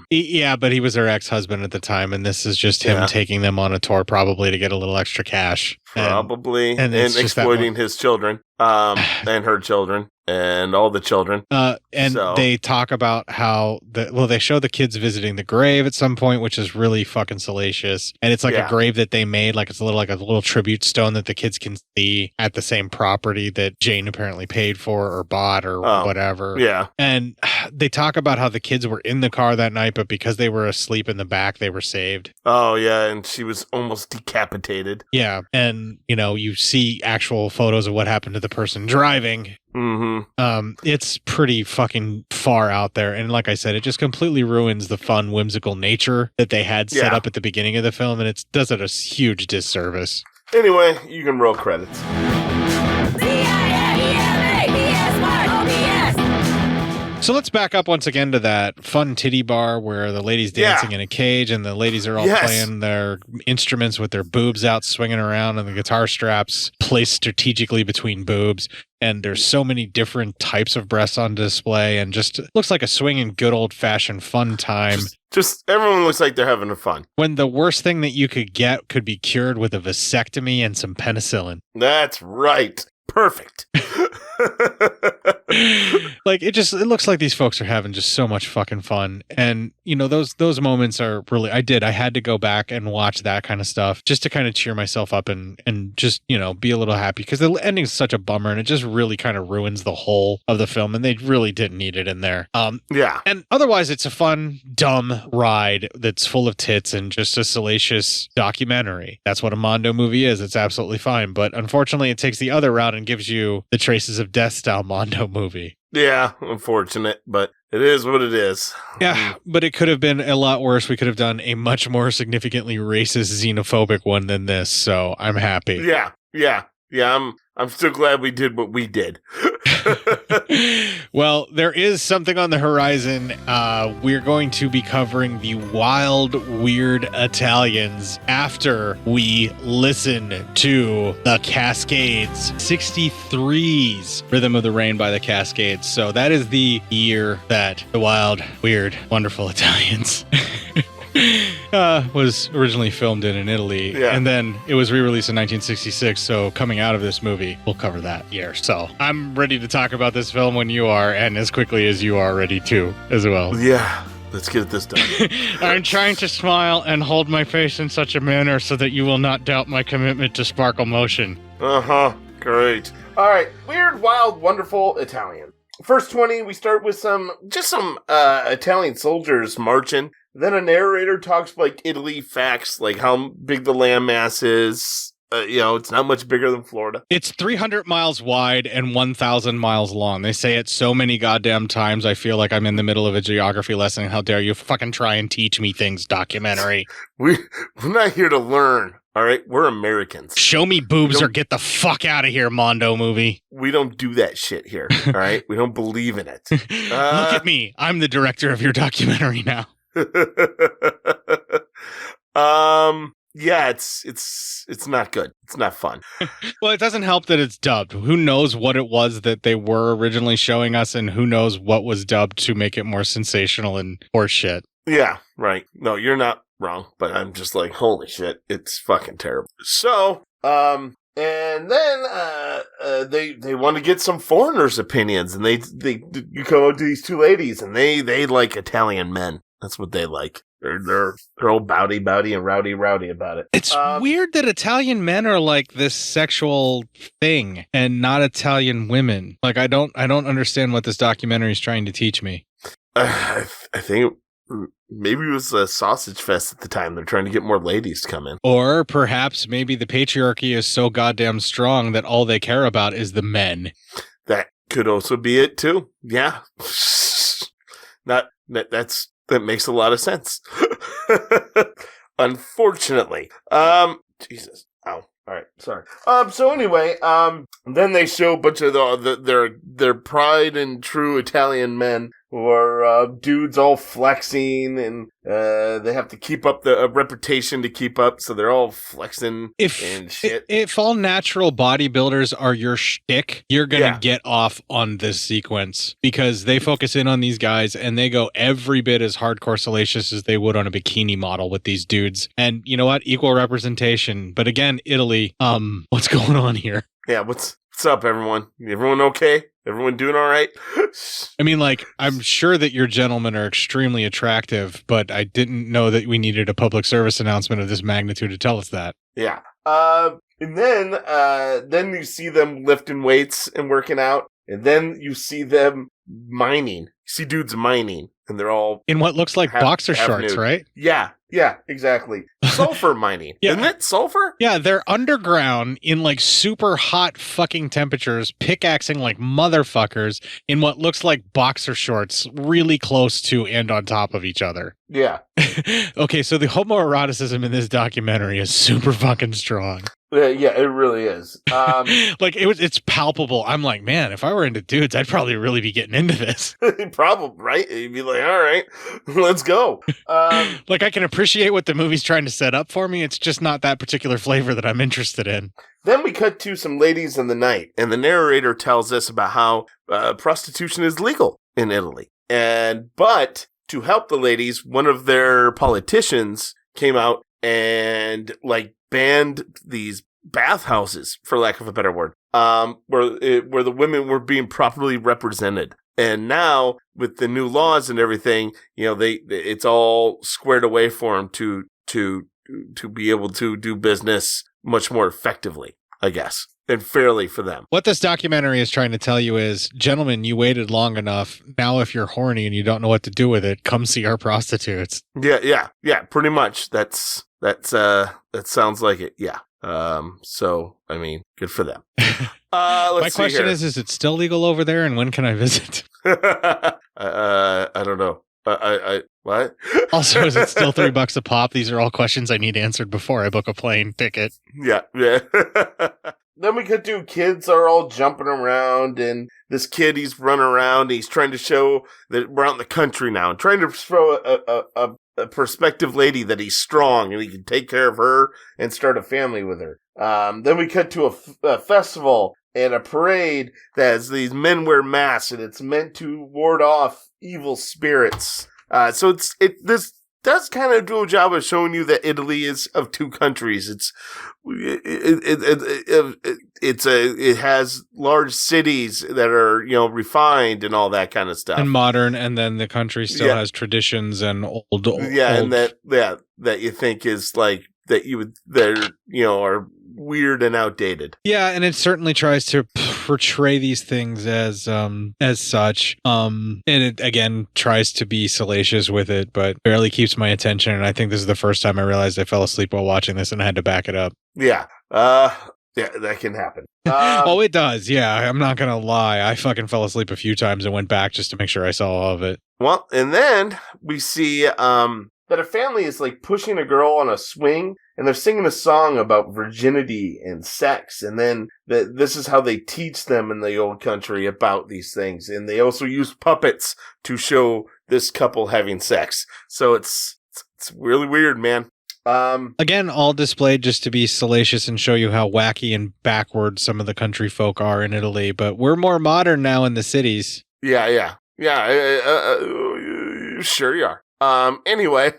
yeah, but he was her ex-husband at the time, and this is just him taking them on a tour, probably to get a little extra cash, probably, and exploiting his children, and her children, and all the children. They talk about how they show the kids visiting the grave at some point, which is really fucking salacious, and it's like a grave that they made, like it's a little tribute stone that the kids can see at the same property that Jane apparently paid for or bought or whatever. Yeah, and they talk about how the kids were in the car that night, but because they were asleep in the back, they were saved. Oh yeah, and she was almost decapitated. Yeah, and you see actual photos of what happened to the person driving. Mm-hmm. It's pretty fucking far out there, and like I said, it just completely ruins the fun, whimsical nature that they had set up at the beginning of the film, and it does it a huge disservice. Anyway, you can roll credits. So let's back up once again to that fun titty bar where the lady's dancing in a cage and the ladies are all playing their instruments with their boobs out swinging around and the guitar straps placed strategically between boobs. And there's so many different types of breasts on display and just looks like a swinging good old-fashioned fun time. Just everyone looks like they're having fun. When the worst thing that you could get could be cured with a vasectomy and some penicillin. That's right. Perfect. Like it looks like these folks are having just so much fucking fun. And those moments are really, I had to go back and watch that kind of stuff just to kind of cheer myself up and just, be a little happy because the ending is such a bummer and it just really kind of ruins the whole of the film and they really didn't need it in there. Yeah. And otherwise it's a fun, dumb ride that's full of tits and just a salacious documentary. That's what a Mondo movie is. It's absolutely fine. But unfortunately it takes the other route and gives you the Traces of Death style Mondo movie. Yeah, unfortunate, but it is what it is. Yeah, but it could have been a lot worse. We could have done a much more significantly racist, xenophobic one than this, so I'm happy. Yeah, I'm still glad we did what we did. Well, there is something on the horizon. We're going to be covering the wild, weird Italians after we listen to the Cascades 63's Rhythm of the Rain by the Cascades. So that is the year that the wild, weird, wonderful Italians was originally filmed in Italy, and then it was re-released in 1966, so coming out of this movie, we'll cover that year. So I'm ready to talk about this film when you are, and as quickly as you are ready to, as well. Yeah, let's get this done. I'm trying to smile and hold my face in such a manner so that you will not doubt my commitment to sparkle motion. Uh-huh, great. All right, weird, wild, wonderful Italian. First 20, we start with some Italian soldiers marching. Then a narrator talks like Italy facts, like how big the landmass is. It's not much bigger than Florida. It's 300 miles wide and 1,000 miles long. They say it so many goddamn times, I feel like I'm in the middle of a geography lesson. How dare you fucking try and teach me things, documentary. We're not here to learn, all right? We're Americans. Show me boobs or get the fuck out of here, Mondo movie. We don't do that shit here, all right? We don't believe in it. Look at me. I'm the director of your documentary now. Yeah, it's not good. It's not fun. Well, it doesn't help that it's dubbed. Who knows what it was that they were originally showing us, and who knows what was dubbed to make it more sensational and horseshit. Yeah, right. No, you're not wrong, but I'm just like, holy shit, it's fucking terrible. So, and then they want to get some foreigners' opinions, and you come up to these two ladies, and they like Italian men. That's what they like. They're all bowdy and rowdy about it. It's weird that Italian men are like this sexual thing and not Italian women. Like, I don't understand what this documentary is trying to teach me. I think maybe it was a sausage fest at the time. They're trying to get more ladies to come in. Or perhaps maybe the patriarchy is so goddamn strong that all they care about is the men. That could also be it too. Yeah. That makes a lot of sense. Unfortunately. Jesus. Ow. All right, sorry. So anyway, then they show a bunch of their pride and true Italian men who are dudes all flexing, and they have to keep up a reputation to keep up, so they're all flexing and shit. If all natural bodybuilders are your shtick, you're gonna get off on this sequence because they focus in on these guys and they go every bit as hardcore salacious as they would on a bikini model with these dudes. And you know what? Equal representation. But again, Italy, what's going on here? Yeah, what's up, everyone? Everyone okay? Everyone doing all right? I mean, like, I'm sure that your gentlemen are extremely attractive, but I didn't know that we needed a public service announcement of this magnitude to tell us that. Yeah. And then you see them lifting weights and working out, and then you see them mining. You see dudes mining, and they're all in what looks like boxer shorts, right? Yeah, exactly. Sulfur mining. Isn't it sulfur? Yeah, they're underground in like super hot fucking temperatures, pickaxing like motherfuckers in what looks like boxer shorts really close to and on top of each other. Yeah. Okay, so the homoeroticism in this documentary is super fucking strong. Yeah, it really is. Like it's palpable. I'm like, man, if I were into dudes, I'd probably really be getting into this. Probably, right? You'd be like, all right, let's go. Like, I can appreciate what the movie's trying to set up for me. It's just not that particular flavor that I'm interested in. Then we cut to some ladies in the night, and the narrator tells us about how prostitution is legal in Italy. But to help the ladies, one of their politicians came out and like banned these bathhouses, for lack of a better word, where the women were being properly represented. And now with the new laws and everything, you know, it's all squared away for them to be able to do business much more effectively, I guess, and fairly for them. What this documentary is trying to tell you is, gentlemen, you waited long enough. Now, if you're horny and you don't know what to do with it, come see our prostitutes. Yeah, pretty much. That sounds like it. Yeah. So, I mean, good for them. My question is it still legal over there, and when can I visit? I don't know. What? Also, is it still $3 a pop? These are all questions I need answered before I book a plane ticket. Yeah. Then we could do kids are all jumping around, and this kid, he's running around, and he's trying to show that we're out in the country now, and trying to show a prospective lady that he's strong, and he can take care of her and start a family with her. Then we cut to a festival and a parade that has these men wear masks, and it's meant to ward off evil spirits. So this does kind of do a job of showing you that Italy is of two countries. It has large cities that are, you know, refined and all that kind of stuff, and modern, and then the country still has traditions and old. And that you think is like that are weird and outdated. Yeah, and it certainly tries to portray these things as such. And it again tries to be salacious with it, but barely keeps my attention. And I think this is the first time I realized I fell asleep while watching this, and I had to back it up. Yeah. Yeah, that can happen. Oh, it does. Yeah, I'm not gonna lie. I fucking fell asleep a few times and went back just to make sure I saw all of it. Well, and then we see that a family is like pushing a girl on a swing, and they're singing a song about virginity and sex. And then this is how they teach them in the old country about these things. And they also use puppets to show this couple having sex. So it's really weird, man. Again, all displayed just to be salacious and show you how wacky and backward some of the country folk are in Italy. But we're more modern now in the cities. Yeah. Sure you are. Anyway,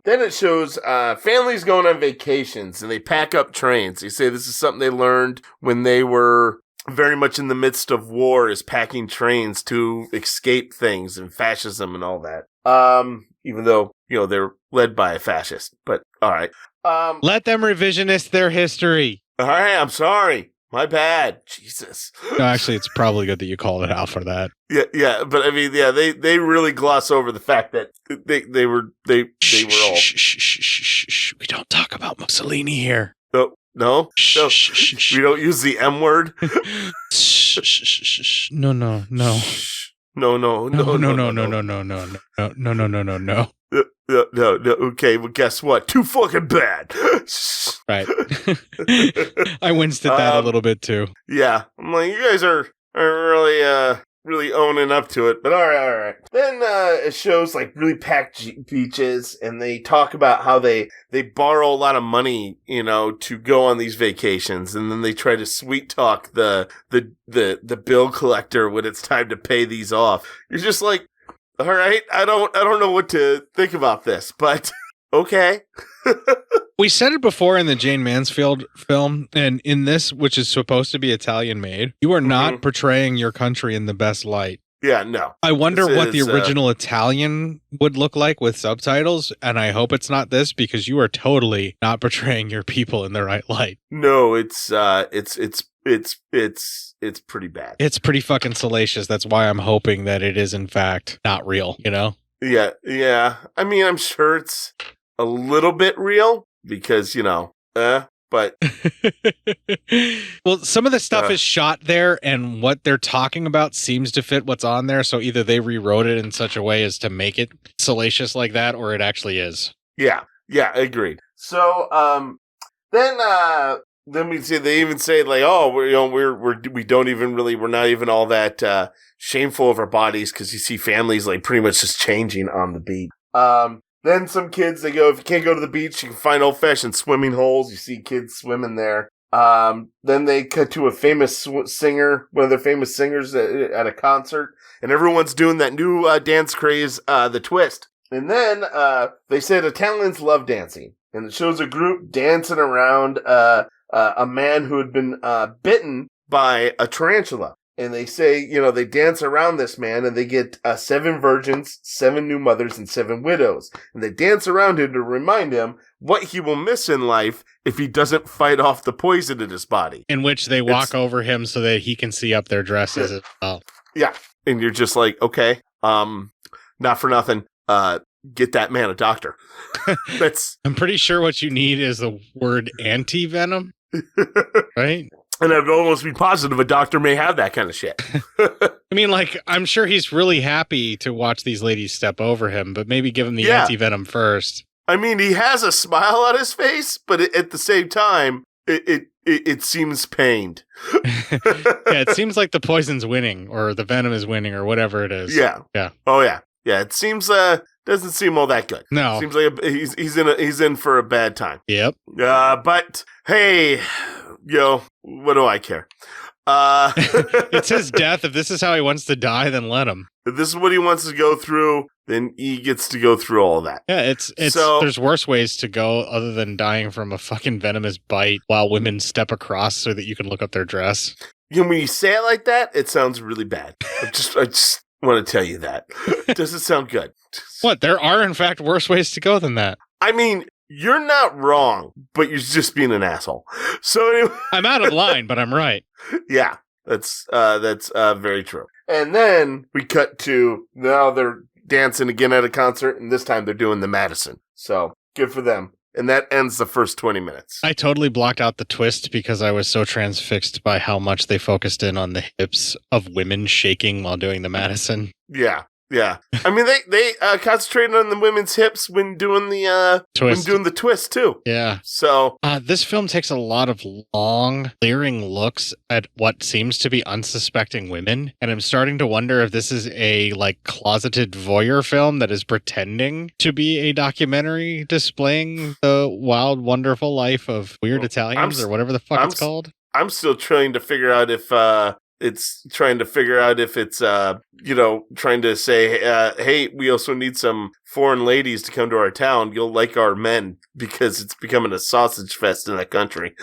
then it shows families going on vacations, and they pack up trains. They say this is something they learned when they were very much in the midst of war, is packing trains to escape things and fascism and all that. even though, they're led by a fascist. But all right. Let them revisionist their history. All right, I'm sorry. My bad. Jesus. No, actually, it's probably good that you called it out for that. Yeah, but I mean, yeah, they really gloss over the fact that they were all. Shh. We don't talk about Mussolini here. No. We don't use the M word. No. No. No. Okay, well, guess what? Too fucking bad. Right. I winced at that a little bit too. Yeah, I'm like, you guys are really owning up to it, but all right. Then it shows like really packed beaches, and they talk about how they borrow a lot of money, to go on these vacations, and then they try to sweet talk the bill collector when it's time to pay these off. You're just like, all right, I don't know what to think about this, but okay. We said it before in the Jayne Mansfield film, and in this, which is supposed to be Italian made, you are not portraying your country in the best light. Yeah, no. I wonder what the original Italian would look like with subtitles, and I hope it's not this, because you are totally not portraying your people in the right light. No, it's pretty bad. It's pretty fucking salacious. That's why I'm hoping that it is in fact not real, Yeah. I mean, I'm sure it's a little bit real because, but. Well, some of the stuff is shot there, and what they're talking about seems to fit what's on there. So either they rewrote it in such a way as to make it salacious like that, or it actually is. Yeah, agreed. So, then we see, they even say like, oh, we're not even all that, shameful of our bodies, because you see families like pretty much just changing on the beach. Then some kids, they go, if you can't go to the beach, you can find old-fashioned swimming holes. You see kids swimming there. Then they cut to a famous singer, one of their famous singers at a concert, and everyone's doing that new dance craze, the twist. And then they said Italians love dancing, and it shows a group dancing around a man who had been bitten by a tarantula. And they say, they dance around this man, and they get 7 virgins, 7 new mothers, and 7 widows. And they dance around him to remind him what he will miss in life if he doesn't fight off the poison in his body. In which they walk over him so that he can see up their dresses as well. Yeah. And you're just like, okay, not for nothing, get that man a doctor. I'm pretty sure what you need is the word anti-venom, right? And I'd almost be positive a doctor may have that kind of shit. I mean, like, I'm sure he's really happy to watch these ladies step over him, but maybe give him the anti-venom first. I mean, he has a smile on his face, but at the same time, it seems pained. Yeah, it seems like the poison's winning, or the venom is winning, or whatever it is. Yeah. Oh, yeah. Yeah, it seems, doesn't seem all that good. No. Seems like he's in for a bad time. Yep. But, hey, what do I care? It's his death. If this is how he wants to die, then let him. If this is what he wants to go through, then he gets to go through all that. Yeah, it's there's worse ways to go other than dying from a fucking venomous bite while women step across so that you can look up their dress. When you say it like that, it sounds really bad. I just want to tell you that. It doesn't sound good. What? There are, in fact, worse ways to go than that. I mean, you're not wrong, but you're just being an asshole. So anyway. I'm out of line, but I'm right. Yeah, that's very true. And then we cut to, now they're dancing again at a concert, and this time they're doing the Madison. So good for them. And that ends the first 20 minutes. I totally blocked out the twist because I was so transfixed by how much they focused in on the hips of women shaking while doing the Madison. Yeah. I mean, they concentrated on the women's hips when doing the twist. When doing the twist too. Yeah. So this film takes a lot of long, leering looks at what seems to be unsuspecting women, and I'm starting to wonder if this is a closeted voyeur film that is pretending to be a documentary displaying the wild, wonderful life of weird Italians or whatever the fuck it's called. I'm still trying to figure out if it's trying to say, hey, we also need some foreign ladies to come to our town. You'll like our men, because it's becoming a sausage fest in that country.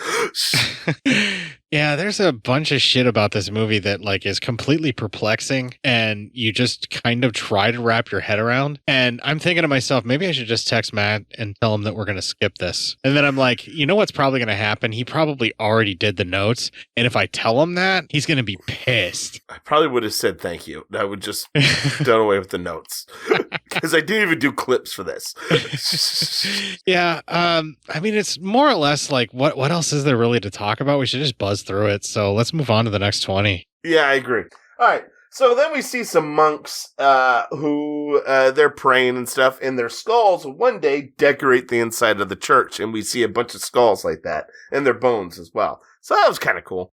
Yeah, there's a bunch of shit about this movie that like is completely perplexing and you just kind of try to wrap your head around. And I'm thinking to myself, maybe I should just text Matt and tell him that we're going to skip this. And then I'm like, you know what's probably going to happen? He probably already did the notes. And if I tell him that, he's going to be pissed. I probably would have said thank you. I would just done away with the notes because I didn't even do clips for this. Yeah. I mean, it's more or less like what else is there really to talk about? We should just buzz through it. So let's move on to the next 20. Yeah, I agree. All right. So then we see some monks who they're praying and stuff, and their skulls one day decorate the inside of the church, and we see a bunch of skulls like that, and their bones as well. So that was kind of cool.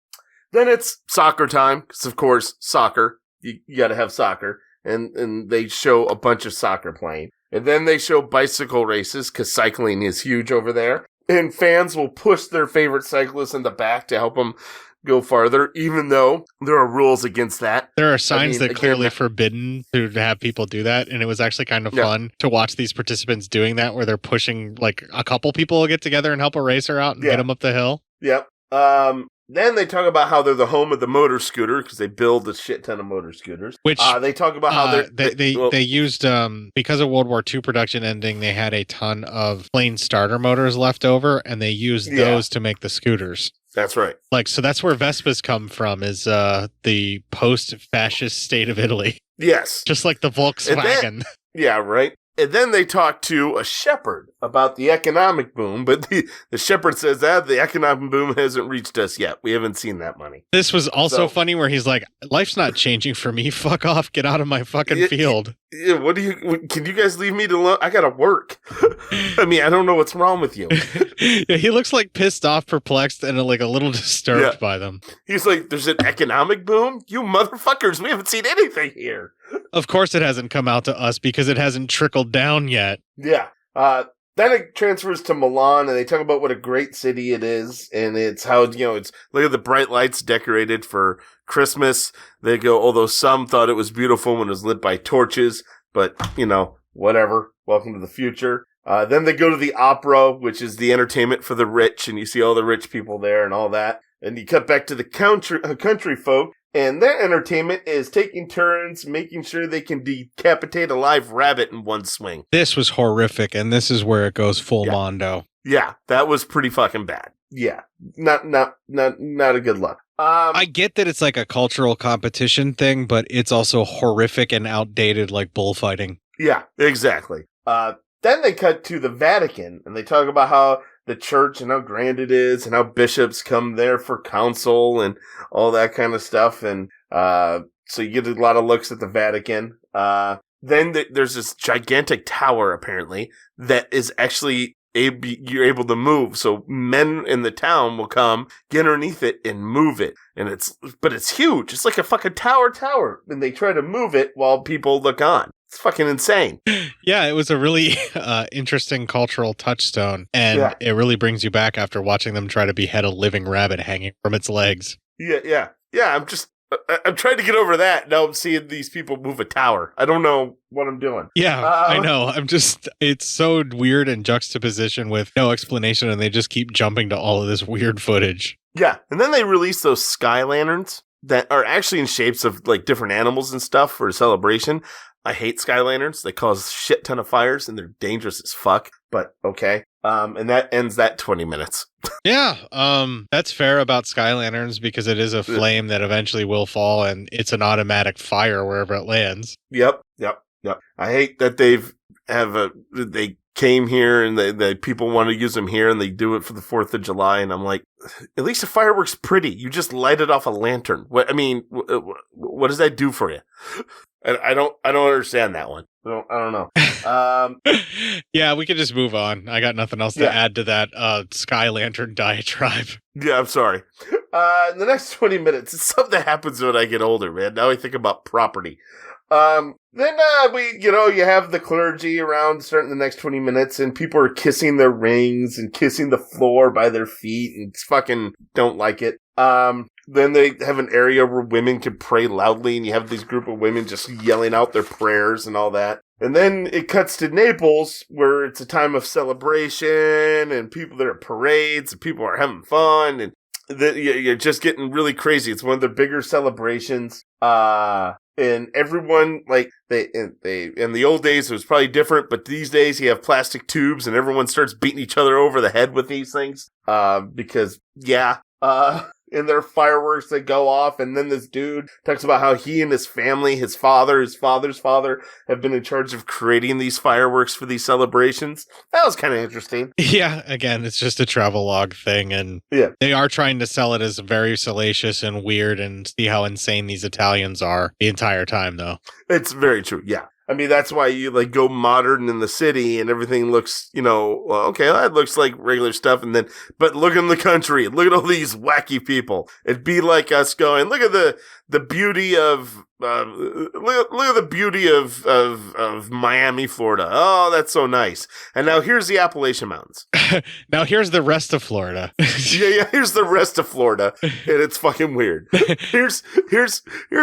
Then it's soccer time, because of course, soccer. You got to have soccer, and they show a bunch of soccer playing. And then they show bicycle races, because cycling is huge over there. And fans will push their favorite cyclists in the back to help them go farther, even though there are rules against that. There are signs that clearly forbidden to have people do that, and it was actually kind of fun to watch these participants doing that, where they're pushing, like, a couple people will get together and help a racer out and get them up the hill. Yep. Then they talk about how they're the home of the motor scooter because they build a shit ton of motor scooters. Which they talk about how they used because of World War II production ending, they had a ton of plane starter motors left over, and they used those to make the scooters. That's right. Like, so that's where Vespas come from, is the post-fascist state of Italy. Yes. Just like the Volkswagen. Yeah, right. And then they talk to a shepherd about the economic boom, but the shepherd says that the economic boom hasn't reached us yet. We haven't seen that money. This was also funny where he's like, life's not changing for me. Fuck off. Get out of my fucking field. Yeah, can you guys leave me alone? I gotta work. I mean, I don't know what's wrong with you. Yeah, he looks like pissed off, perplexed, and like a little disturbed by them. He's like, there's an economic boom? You motherfuckers, we haven't seen anything here. Of course it hasn't come out to us because it hasn't trickled down yet. Yeah. Then it transfers to Milan, and they talk about what a great city it is, and it's how, it's, look at the bright lights decorated for Christmas. They go, although some thought it was beautiful when it was lit by torches, but, whatever. Welcome to the future. Then they go to the opera, which is the entertainment for the rich, and you see all the rich people there and all that. And you cut back to the country folk, and their entertainment is taking turns, making sure they can decapitate a live rabbit in one swing. This was horrific, and this is where it goes full Mondo. Yeah, that was pretty fucking bad. Yeah, not a good look. I get that it's like a cultural competition thing, but it's also horrific and outdated, like bullfighting. Yeah, exactly. Then they cut to the Vatican, and they talk about how the church and how grand it is and how bishops come there for council and all that kind of stuff. And so you get a lot of looks at the Vatican. Then there's this gigantic tower, apparently, that is actually you're able to move. So men in the town will come, get underneath it, and move it. But it's huge. It's like a fucking tower. And they try to move it while people look on. It's fucking insane. Yeah, it was a really interesting cultural touchstone, and it really brings you back after watching them try to behead a living rabbit hanging from its legs. Yeah. I'm trying to get over that. Now I'm seeing these people move a tower. I don't know what I'm doing. Yeah, I know. It's so weird in juxtaposition with no explanation, and they just keep jumping to all of this weird footage. Yeah, and then they release those sky lanterns that are actually in shapes of like different animals and stuff for a celebration. I hate sky lanterns. They cause shit ton of fires and they're dangerous as fuck, but okay. And that ends that 20 minutes. Yeah, that's fair about sky lanterns because it is a flame that eventually will fall and it's an automatic fire wherever it lands. Yep. I hate that they came here and the people want to use them here and they do it for the 4th of July. And I'm like, at least the fireworks pretty. You just light it off a lantern. What does that do for you? I don't understand that one. I don't know. Yeah, we could just move on. I got nothing else to add to that sky lantern diatribe. Yeah, I'm sorry. In the next 20 minutes, it's something that happens when I get older, man. Now I think about property. Then you have the clergy around starting the next 20 minutes, and people are kissing their rings and kissing the floor by their feet, and it's fucking don't like it. Then they have an area where women can pray loudly, and you have this group of women just yelling out their prayers and all that. And then it cuts to Naples, where it's a time of celebration, and people there are parades, and people are having fun, and you're just getting really crazy. It's one of their bigger celebrations. And everyone, like, they in the old days, it was probably different, but these days you have plastic tubes and everyone starts beating each other over the head with these things. Because, in their fireworks that go off, and then this dude talks about how he and his family, his father's father, have been in charge of creating these fireworks for these celebrations. That was kind of interesting. Yeah, again, it's just a travelogue thing, and they are trying to sell it as very salacious and weird, and see how insane these Italians are the entire time, though. It's very true, yeah. I mean, that's why you, like, go modern in the city and everything looks, well, okay, that looks like regular stuff. And then, but look in the country, look at all these wacky people. It'd be like us going, look at the beauty of, look at the beauty of Miami, Florida. Oh, that's so nice. And now here's the Appalachian Mountains. Now here's the rest of Florida. yeah, here's the rest of Florida. And it's fucking weird. Here's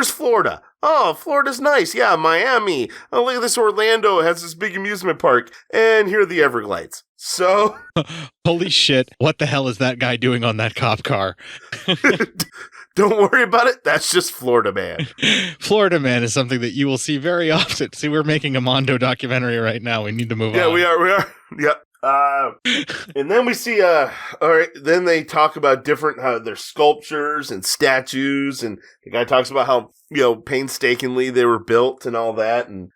Florida. Oh, Florida's nice. Yeah, Miami. Oh, look at this. Orlando has this big amusement park. And here are the Everglades. So. Holy shit. What the hell is that guy doing on that cop car? Don't worry about it. That's just Florida Man. Florida Man is something that you will see very often. See, we're making a Mondo documentary right now. We need to move on. Yeah, we are. Yep. And then we see, all right, then they talk about different, their sculptures and statues, and the guy talks about how, painstakingly they were built and all that, and,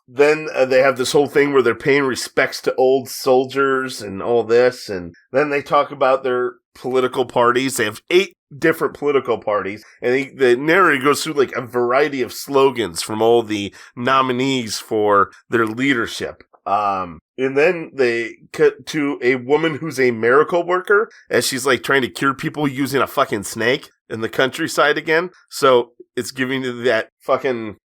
then they have this whole thing where they're paying respects to old soldiers and all this, and then they talk about their political parties. They have 8 different political parties, and the narrator goes through, like, a variety of slogans from all the nominees for their leadership. And then they cut to a woman who's a miracle worker, as she's, like, trying to cure people using a fucking snake in the countryside again. So it's giving you that fucking,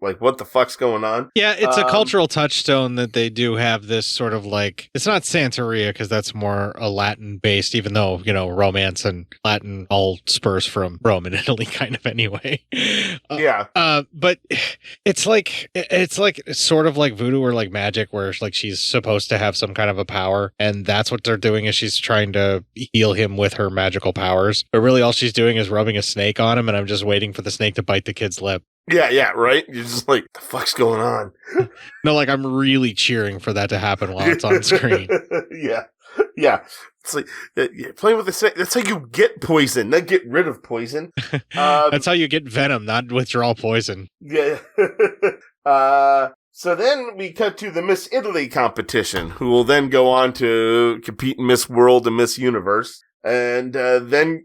like, what the fuck's going on? Yeah, it's a cultural touchstone that they do have this sort of, like, it's not Santeria, because that's more a Latin-based, even though, Romance and Latin all spurs from Rome and Italy kind of anyway. But it's sort of like voodoo or like magic, where, like, she's supposed to have some kind of a power, and that's what they're doing, is she's trying to heal him with her magical powers. But really all she's doing is rubbing a snake on him, and I'm just waiting for the snake to bite the kid's lip. Yeah, right? You're just like, the fuck's going on? No, like, I'm really cheering for that to happen while it's on screen. Yeah. It's like, you're playing with the snake. That's how you get poison, not get rid of poison. That's how you get venom, not withdraw poison. Yeah. So then we cut to the Miss Italy competition, who will then go on to compete in Miss World and Miss Universe. And then,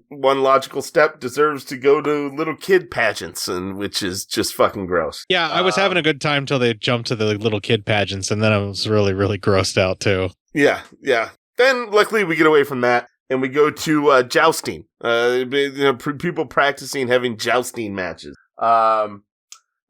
one logical step deserves to go to little kid pageants, which is just fucking gross. Yeah, I was having a good time till they jumped to the little kid pageants, and then I was really, really grossed out, too. Yeah. Then, luckily, we get away from that, and we go to jousting. People practicing having jousting matches.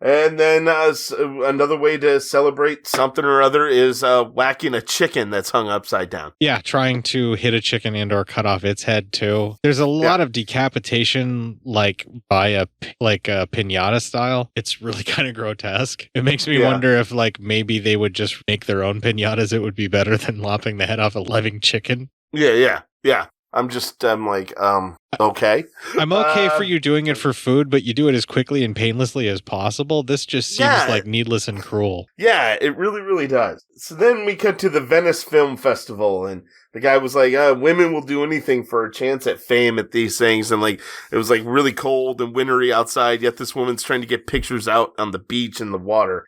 And then another way to celebrate something or other is whacking a chicken that's hung upside down. Yeah, trying to hit a chicken and or cut off its head too. There's a lot of decapitation, like by a piñata style. It's really kind of grotesque. It makes me wonder if, like, maybe they would just make their own piñatas. It would be better than lopping the head off a living chicken. Yeah. I'm like, okay. I'm okay for you doing it for food, but you do it as quickly and painlessly as possible. This just seems like needless and cruel. Yeah, it really, really does. So then we cut to the Venice Film Festival, and the guy was like, women will do anything for a chance at fame at these things. And, like, it was, like, really cold and wintry outside, yet this woman's trying to get pictures out on the beach in the water.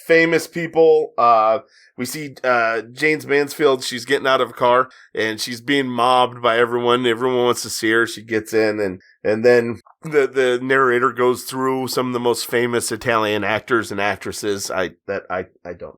Famous people, we see, Jayne Mansfield, she's getting out of a car, and she's being mobbed by everyone. Everyone wants to see her. She gets in, and then the narrator goes through some of the most famous Italian actors and actresses. I don't.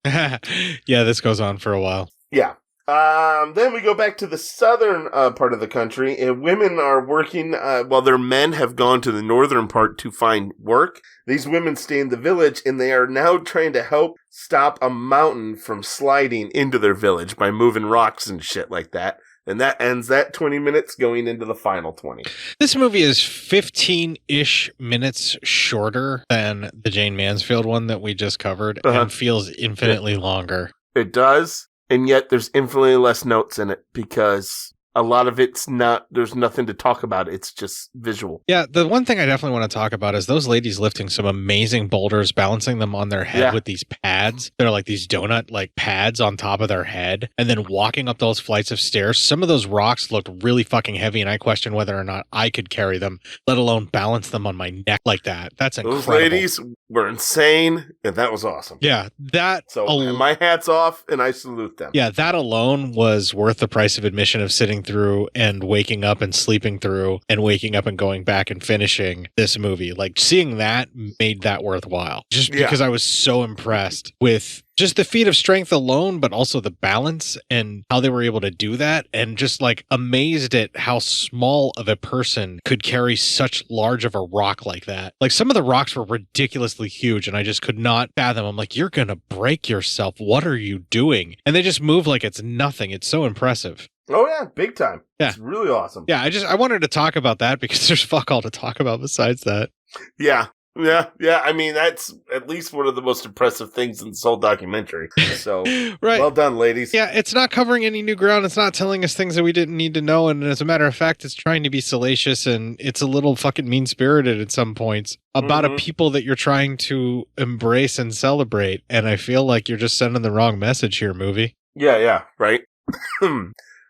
Yeah, this goes on for a while. Yeah. Then we go back to the southern part of the country, and women are working while their men have gone to the northern part to find work. These women stay in the village, and they are now trying to help stop a mountain from sliding into their village by moving rocks and shit like that. And that ends that 20 minutes going into the final 20. This movie is 15-ish minutes shorter than the Jayne Mansfield one that we just covered, and feels infinitely longer. It does. And yet there's infinitely less notes in it because a lot of it's not, there's nothing to talk about. It's just visual. Yeah, the one thing I definitely want to talk about is those ladies lifting some amazing boulders, balancing them on their head with these pads. They're like these donut like pads on top of their head, and then walking up those flights of stairs. Some of those rocks looked really fucking heavy, and I question whether or not I could carry them, let alone balance them on my neck like that. That's incredible. Those ladies were insane, and that was awesome. Yeah, my hat's off, and I salute them. Yeah, that alone was worth the price of admission of sitting through and waking up and sleeping through and waking up and going back and finishing this movie. Like, seeing that made that worthwhile. Just because I was so impressed with just the feat of strength alone, but also the balance and how they were able to do that, and just like amazed at how small of a person could carry such large of a rock like that. Like, some of the rocks were ridiculously huge, and I just could not fathom. I'm like, you're gonna break yourself. What are you doing? And they just move like it's nothing. It's so impressive. Oh yeah, big time. Yeah. It's really awesome. Yeah, I wanted to talk about that because there's fuck all to talk about besides that. Yeah. I mean, that's at least one of the most impressive things in this whole documentary. So, right. Well done, ladies. Yeah, it's not covering any new ground. It's not telling us things that we didn't need to know. And as a matter of fact, it's trying to be salacious, and it's a little fucking mean-spirited at some points about a people that you're trying to embrace and celebrate. And I feel like you're just sending the wrong message here, movie. Yeah, right.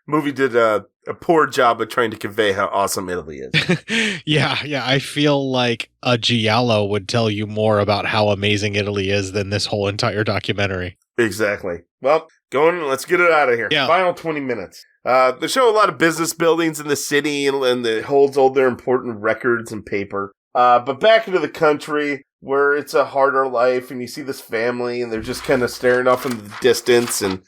Movie did a poor job of trying to convey how awesome Italy is. Yeah. I feel like a giallo would tell you more about how amazing Italy is than this whole entire documentary. Exactly. Well, let's get it out of here. Yeah. Final 20 minutes. They show a lot of business buildings in the city, and it holds all their important records and paper. But back into the country, where it's a harder life, and you see this family, and they're just kind of staring off into the distance, and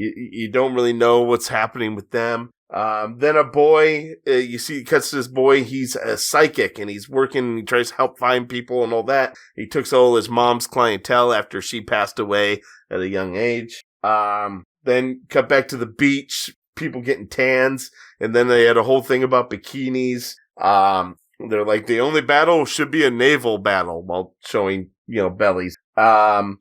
you don't really know what's happening with them. Then a boy, cuts to this boy, he's a psychic, and he's working, and he tries to help find people and all that. He took all his mom's clientele after she passed away at a young age. Then cut back to the beach, people getting tans, and then they had a whole thing about bikinis. They're like, the only battle should be a naval battle, while showing, bellies.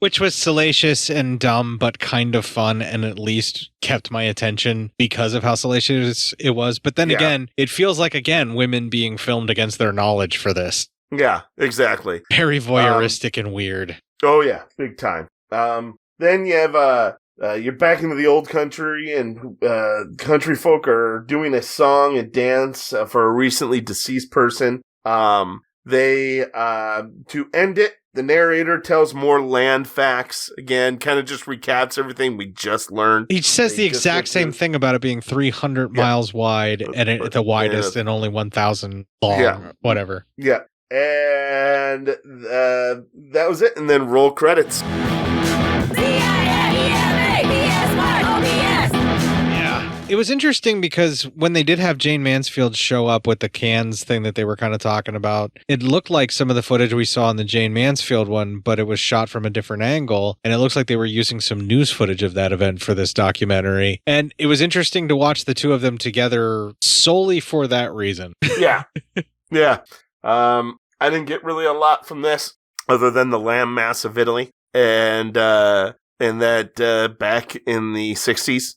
Which was salacious and dumb, but kind of fun, and at least kept my attention because of how salacious it was. But then again, it feels like, women being filmed against their knowledge for this. Yeah, exactly. Very voyeuristic and weird. Oh yeah, big time. Then you have, you're back into the old country, and country folk are doing a song and dance for a recently deceased person. They, to end it, the narrator tells more land facts. Again, kind of just recaps everything we just learned. He says the exact same thing about it being 300 miles wide and at the widest and only 1,000 long, whatever. Yeah. And that was it. And then roll credits. It was interesting because when they did have Jayne Mansfield show up with the cans thing that they were kind of talking about, it looked like some of the footage we saw in the Jayne Mansfield one, but it was shot from a different angle. And it looks like they were using some news footage of that event for this documentary. And it was interesting to watch the two of them together solely for that reason. Yeah. I didn't get really a lot from this other than the land mass of Italy. And that back in the 60s,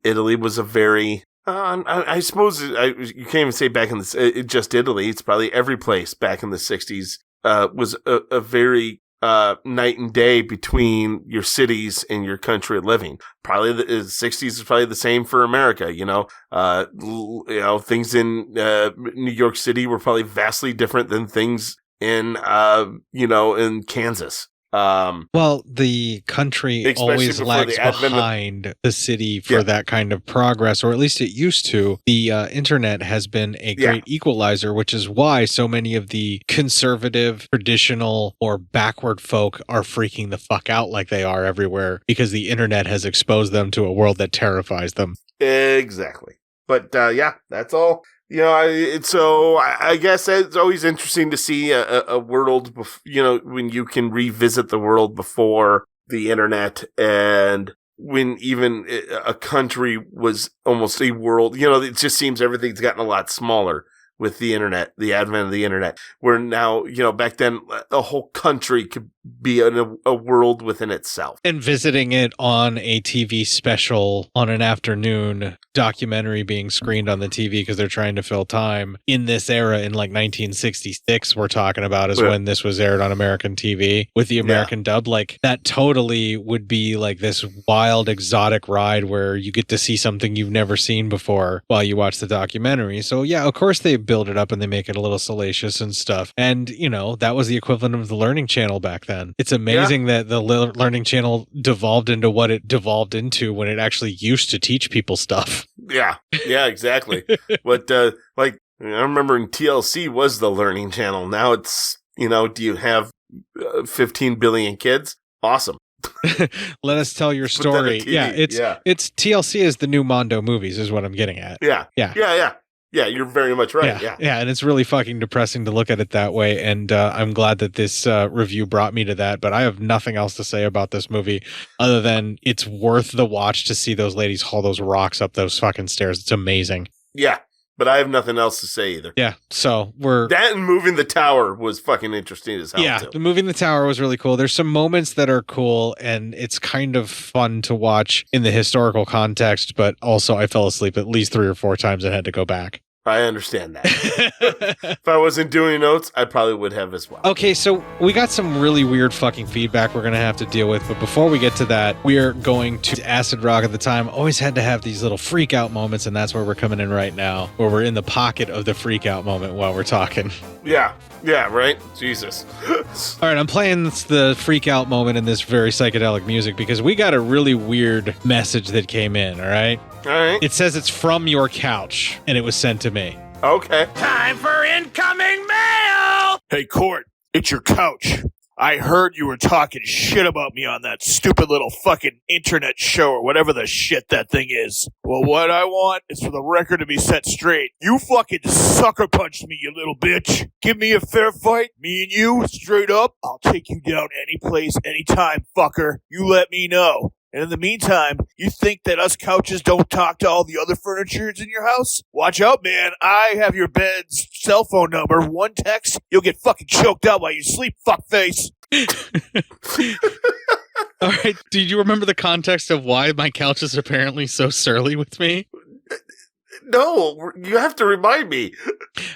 Italy was a very, I suppose you can't even say back in just Italy. It's probably every place back in the 60s, was a very, night and day between your cities and your country of living. Probably the 60s is probably the same for America. Things in, New York City were probably vastly different than things in, in Kansas. Well, the country always lags behind the city for that kind of progress, or at least it used to. The internet has been a great equalizer, which is why so many of the conservative, traditional, or backward folk are freaking the fuck out like they are everywhere, because the internet has exposed them to a world that terrifies them. Exactly. But that's all. I guess it's always interesting to see a world, when you can revisit the world before the internet, and when even a country was almost a world. It just seems everything's gotten a lot smaller with the internet, the advent of the internet, where now, back then a whole country could be in a world within itself. And visiting it on a TV special on an afternoon documentary being screened on the TV because they're trying to fill time in this era in like 1966 we're talking about is when this was aired on American TV with the American dub. Like that totally would be like this wild exotic ride where you get to see something you've never seen before while you watch the documentary. So yeah, of course they build it up and they make it a little salacious and stuff. And that was the equivalent of the Learning Channel back then. It's amazing that the Learning Channel devolved into what it devolved into when it actually used to teach people stuff. Yeah, exactly. But I remember in TLC was the Learning Channel. Now it's, do you have 15 billion kids? Awesome. Let us tell your story. Yeah, it's TLC is the new Mondo movies is what I'm getting at. Yeah, you're very much right. Yeah, and it's really fucking depressing to look at it that way. And I'm glad that this review brought me to that. But I have nothing else to say about this movie other than it's worth the watch to see those ladies haul those rocks up those fucking stairs. It's amazing. Yeah, but I have nothing else to say either. Yeah, so that and moving the tower was fucking interesting as hell. Yeah, too. the moving the tower was really cool. There's some moments that are cool, and it's kind of fun to watch in the historical context. But also, I fell asleep at least 3 or 4 times and had to go back. I understand that. If I wasn't doing notes, I probably would have as well. Okay, so we got some really weird fucking feedback we're going to have to deal with. But before we get to that, we are going to Acid Rock at the time. Always had to have these little freak out moments, and that's where we're coming in right now, where we're in the pocket of the freak out moment while we're talking. Yeah, right? Jesus. All right, I'm playing the freak out moment in this very psychedelic music because we got a really weird message that came in, all right? All right. It says it's from your couch, and it was sent to me. Okay. Time for incoming mail! Hey, Cort, it's your couch. I heard you were talking shit about me on that stupid little fucking internet show or whatever the shit that thing is. Well, what I want is for the record to be set straight. You fucking sucker punched me, you little bitch. Give me a fair fight, me and you, straight up. I'll take you down any place, anytime, fucker. You let me know. And in the meantime, you think that us couches don't talk to all the other furniture in your house? Watch out, man. I have your bed's cell phone number. One text, you'll get fucking choked out while you sleep, fuckface. All right. Do you remember the context of why my couch is apparently so surly with me? No, you have to remind me.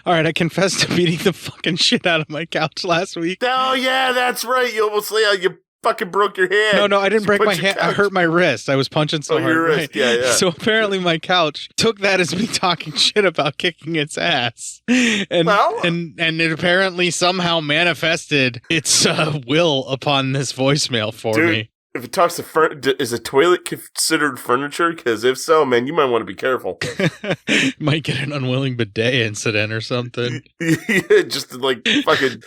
All right, I confess to beating the fucking shit out of my couch last week. Oh, yeah, that's right. You almost you fucking broke your hand. No, I didn't break my hand. I hurt my wrist. I was punching so hard. Your wrist. Right? Yeah. So apparently my couch took that as me talking shit about kicking its ass. And it apparently somehow manifested its will upon this voicemail for me. If it talks to is a toilet considered furniture? Because if so, man, you might want to be careful. Might get an unwilling bidet incident or something. Yeah, just like fucking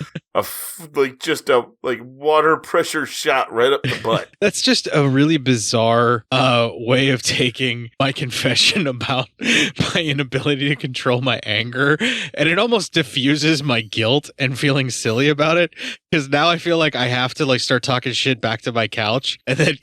water pressure shot right up the butt. That's just a really bizarre way of taking my confession about my inability to control my anger, and it almost diffuses my guilt and feeling silly about it. Because now I feel like I have to start talking shit back to my couch, and then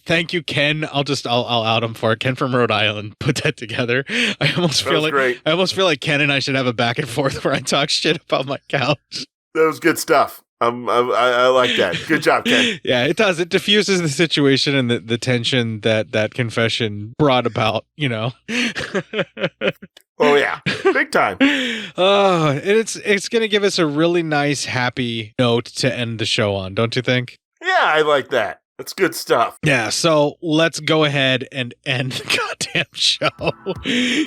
thank you, Ken. I'll out him for it. Ken from Rhode Island put that together. I almost feel like Ken and I should have a back and forth where I talk shit about my couch. That was good stuff. I like that. Good job, Ken. Yeah, it does. It diffuses the situation and the tension that confession brought about. Oh yeah, big time. It's going to give us a really nice, happy note to end the show on, don't you think? Yeah, I like that. That's good stuff. Yeah, so let's go ahead and end the goddamn show.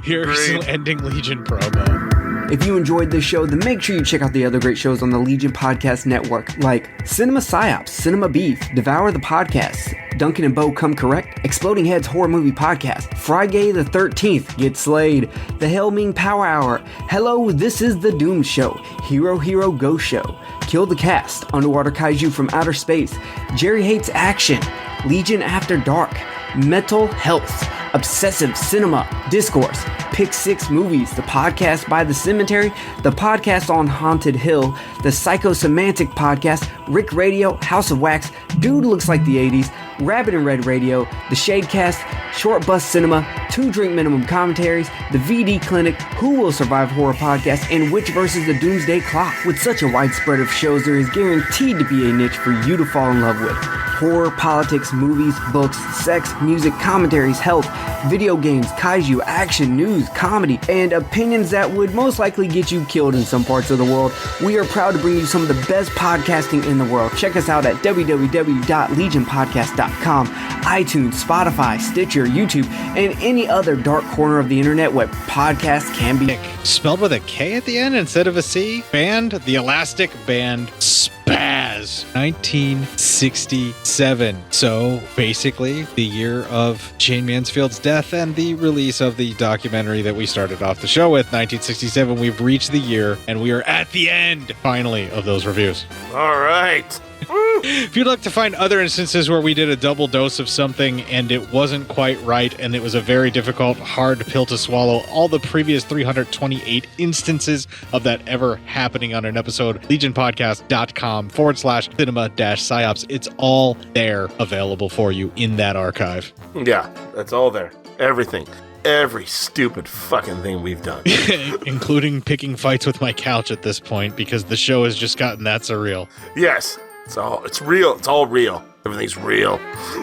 Here's an Ending Legion promo. If you enjoyed this show, then make sure you check out the other great shows on the Legion Podcast Network, like Cinema Psyops, Cinema Beef, Devour the Podcast, Duncan and Bo Come Correct, Exploding Heads Horror Movie Podcast, Friday the 13th, Get Slayed, The Hellming Power Hour, Hello, This is the Doom Show, Hero Go Show, Kill the Cast, Underwater Kaiju from Outer Space, Jerry Hates Action, Legion After Dark, Mental Health, Obsessive Cinema, Discourse, Pick 6 Movies, the podcast by the Cemetery, the podcast on Haunted Hill, the Psychosemantic Podcast, Rick Radio, House of Wax, Dude Looks Like the 80s, Rabbit and Red Radio, The Shadecast, Short Bus Cinema, 2 Drink Minimum Commentaries, The VD Clinic, Who Will Survive Horror Podcast, and Witch vs. the Doomsday Clock. With such a wide spread of shows, there is guaranteed to be a niche for you to fall in love with. Horror, politics, movies, books, sex, music, commentaries, health, video games, kaiju, action, news, comedy, and opinions that would most likely get you killed in some parts of the world. We are proud to bring you some of the best podcasting in the world. Check us out at www.legionpodcast.com, iTunes, Spotify, Stitcher, YouTube, and any other dark corner of the internet where podcasts can be. Spelled with a K at the end instead of a C. Band, the Elastic Band Spaz, 1967. So basically the year of Jayne Mansfield's death and the release of the documentary that we started off the show with, 1967. We've reached the year and we are at the end, finally, of those reviews. All right. If you'd like to find other instances where we did a double dose of something and it wasn't quite right and it was a very difficult, hard pill to swallow, all the previous 328 instances of that ever happening on an episode, legionpodcast.com/cinema-psyops. It's all there available for you in that archive. Yeah, that's all there. Everything. Every stupid fucking thing we've done. Including picking fights with my couch at this point because the show has just gotten that surreal. Yes. It's real. It's all real. Everything's real.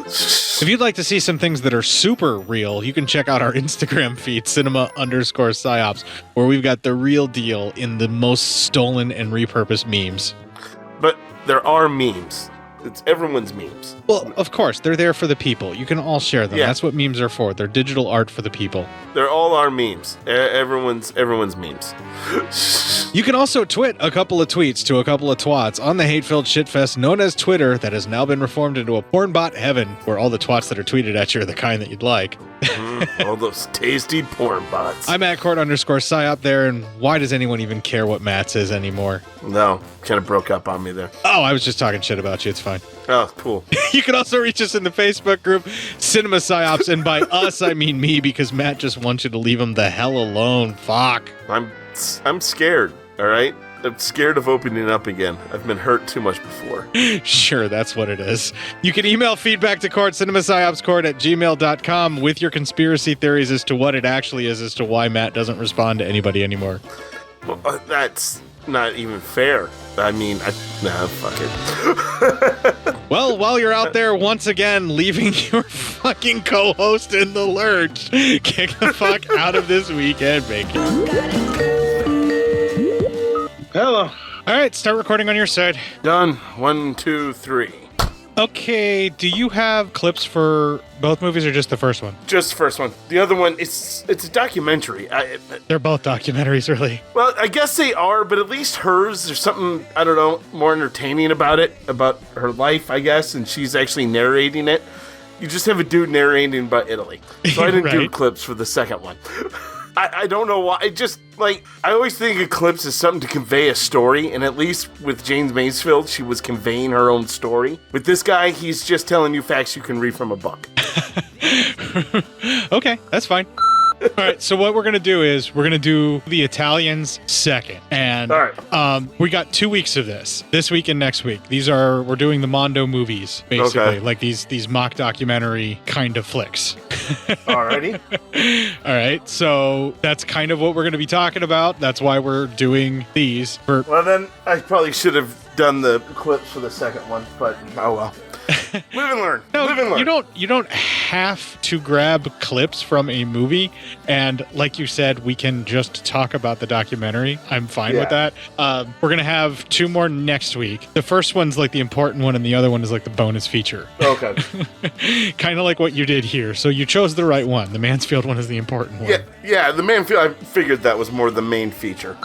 If you'd like to see some things that are super real, you can check out our Instagram feed, cinema_psyops, where we've got the real deal in the most stolen and repurposed memes. But there are memes. It's everyone's memes. Well, of course, they're there for the people. You can all share them. Yeah. That's what memes are for. They're digital art for the people. They're all our memes. Everyone's memes. You can also twit a couple of tweets to a couple of twats on the hate-filled shitfest known as Twitter that has now been reformed into a porn bot heaven where all the twats that are tweeted at you are the kind that you'd like. All those tasty porn bots. I'm at Cort_psyop there, and why does anyone even care what Matt's is anymore? No, kind of broke up on me there. Oh, I was just talking shit about you. It's fine. Oh, cool. You can also reach us in the Facebook group, Cinema Psyops, and by us, I mean me, because Matt just wants you to leave him the hell alone. Fuck. I'm scared, all right? I'm scared of opening up again. I've been hurt too much before. Sure, that's what it is. You can email feedback to Cort, cinemapsyopscort@gmail.com with your conspiracy theories as to what it actually is, as to why Matt doesn't respond to anybody anymore. Well, that's not even fair. I mean, fuck it. Well, while you're out there once again leaving your fucking co-host in the lurch, kick the fuck out of this weekend, bacon. Hello. All right, start recording on your side. Done. 1, 2, 3. Okay, do you have clips for both movies or just the first one? Just the first one. The other one, it's a documentary. They're both documentaries, really. Well, I guess they are, but at least hers, there's something, I don't know, more entertaining about it, about her life, I guess, and she's actually narrating it. You just have a dude narrating about Italy. So I didn't do clips for the second one. I don't know why. I always think of clips as something to convey a story, and at least with Jayne Mansfield, she was conveying her own story. With this guy, he's just telling you facts you can read from a book. Okay, that's fine. All right, so what we're going to do is we're going to do the Italians second. And all right. We got 2 weeks of this week and next week. We're doing the Mondo movies, basically, okay. Like these mock documentary kind of flicks. Alrighty. All right, so that's kind of what we're going to be talking about. That's why we're doing these. Well, then I probably should have done the clips for the second one, but oh well. Live and learn. No, Live and learn. You don't have to grab clips from a movie, and like you said, we can just talk about the documentary. I'm fine with that. We're gonna have 2 more next week. The first one's like the important one, and the other one is like the bonus feature. Okay. Kind of like what you did here. So you chose the right one. The Mansfield one is the important one. Yeah. The Mansfield. I figured that was more the main feature.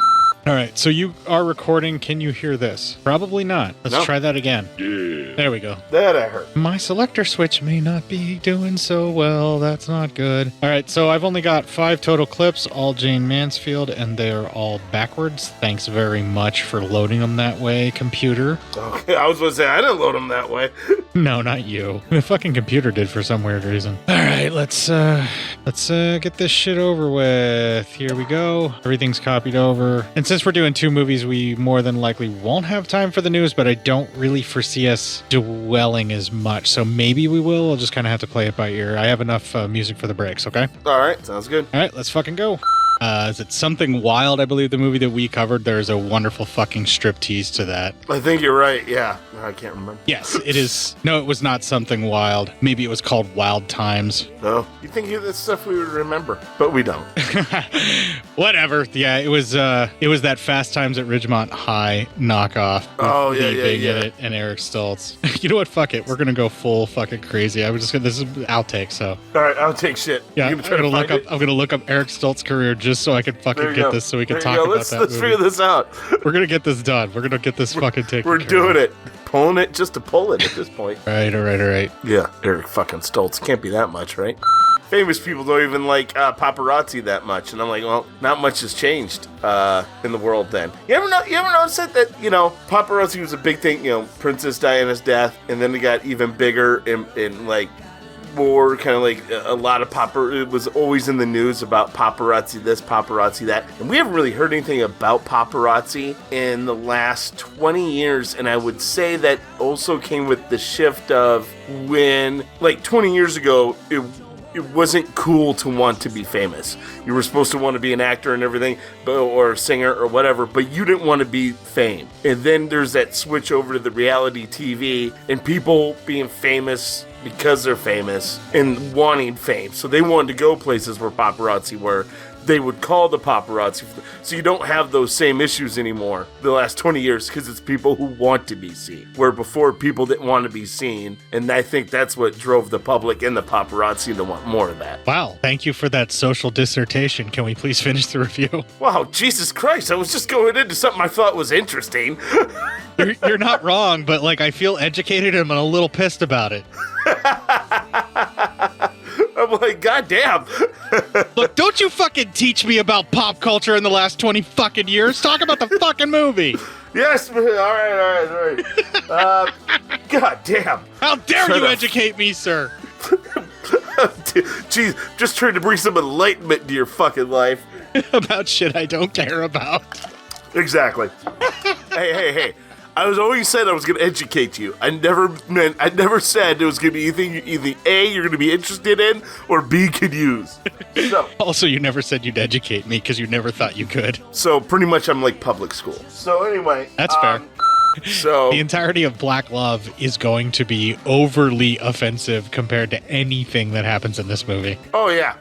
All right, so you are recording. Can you hear this? Probably not. Let's try that again. Yeah. There we go. That I heard. My selector switch may not be doing so well. That's not good. All right, so I've only got 5 total clips, all Jayne Mansfield, and they're all backwards. Thanks very much for loading them that way, computer. Okay, I was going to say, I didn't load them that way. No, not you. The fucking computer did for some weird reason. All right, let's get this shit over with. Here we go. Everything's copied over. And since we're doing 2 movies, we more than likely won't have time for the news, but I don't really foresee us dwelling as much. So maybe we will. I'll just kind of have to play it by ear. I have enough music for the breaks, okay? All right, sounds good. All right, let's fucking go. Is it Something Wild, I believe, the movie that we covered? There's a wonderful fucking striptease to that. I think you're right, yeah. I can't remember. Yes, it is. No, it was not Something Wild. Maybe it was called Wild Times. No, you think that's stuff we would remember, but we don't. Whatever. Yeah, it was that Fast Times at Ridgemont High knockoff. Oh, yeah, Big in it and Eric Stoltz. You know what? Fuck it. We're going to go full fucking crazy. This is outtake, so. All right, outtake shit. Yeah, I'm going to look up Eric Stoltz's career just so I can fucking get this so we can talk about that Let's figure this out. We're going to get this done. We're going to get this fucking taken We're doing it. Pulling it just to pull it at this point. All right. Yeah, Eric fucking Stoltz. Can't be that much, right? Famous people don't even like paparazzi that much. And I'm like, well, not much has changed in the world then. You ever notice that, paparazzi was a big thing, Princess Diana's death, and then it got even bigger in like, more kind of like a lot of it was always in the news about paparazzi this, paparazzi that, and we haven't really heard anything about paparazzi in the last 20 years, and I would say that also came with the shift of when, like 20 years ago, it wasn't cool to want to be famous. You were supposed to want to be an actor and everything, or a singer or whatever, but you didn't want to be fame. And then there's that switch over to the reality TV and people being famous because they're famous and wanting fame. So they wanted to go places where paparazzi were. They would call the paparazzi. So you don't have those same issues anymore the last 20 years because it's people who want to be seen. Where before people didn't want to be seen. And I think that's what drove the public and the paparazzi to want more of that. Wow. Thank you for that social dissertation. Can we please finish the review? Wow, Jesus Christ. I was just going into something I thought was interesting. You're not wrong, but I feel educated and I'm a little pissed about it. I'm like, God damn. Look, don't you fucking teach me about pop culture in the last 20 fucking years. Talk about the fucking movie. Yes, all right. God damn. How dare you educate me, sir? Jeez, just trying to bring some enlightenment into your fucking life. About shit I don't care about. Exactly. Hey. I was always said I was going to educate you. I never said it was going to be anything either A, you're going to be interested in, or B, could use. So, also, you never said you'd educate me because you never thought you could. So pretty much I'm like public school. So anyway. That's fair. So the entirety of Black Love is going to be overly offensive compared to anything that happens in this movie. Oh, yeah.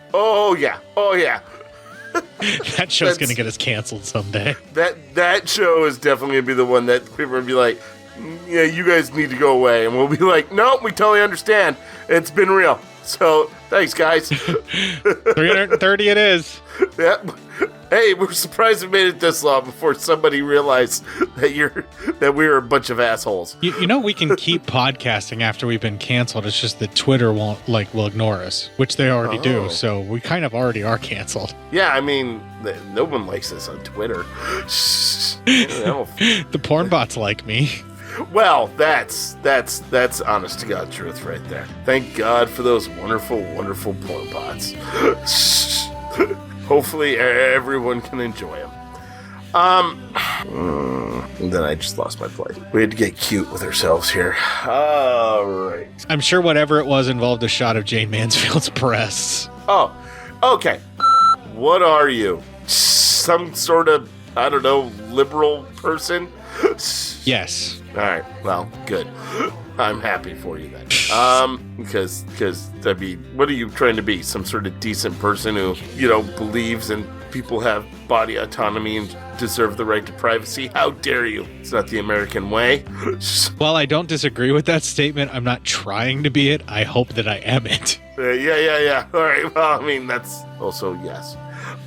That show's going to get us canceled someday. That show is definitely going to be the one that people are going to be like, yeah, you guys need to go away. And we'll be like, nope, we totally understand. It's been real. So, thanks, guys. 330 it is. Yep. Hey, we're surprised we made it this long before somebody realized that we were a bunch of assholes. You know, we can keep podcasting after we've been canceled. It's just that Twitter will ignore us, which they already do. So we kind of already are canceled. Yeah, I mean, no one likes us on Twitter. The porn bots like me. Well, that's honest to God truth right there. Thank God for those wonderful, wonderful porn bots. Hopefully everyone can enjoy them. And then I just lost my place. We had to get cute with ourselves here. All right. I'm sure whatever it was involved a shot of Jayne Mansfield's breasts. Oh, okay. What are you? Some sort of, I don't know, liberal person? Yes. All right. Well, good. I'm happy for you then. Because I mean, what are you trying to be? Some sort of decent person who, believes in people have body autonomy and deserve the right to privacy? How dare you? It's not the American way. While I don't disagree with that statement, I'm not trying to be it. I hope that I am it. Yeah. All right. Well, I mean, that's also yes.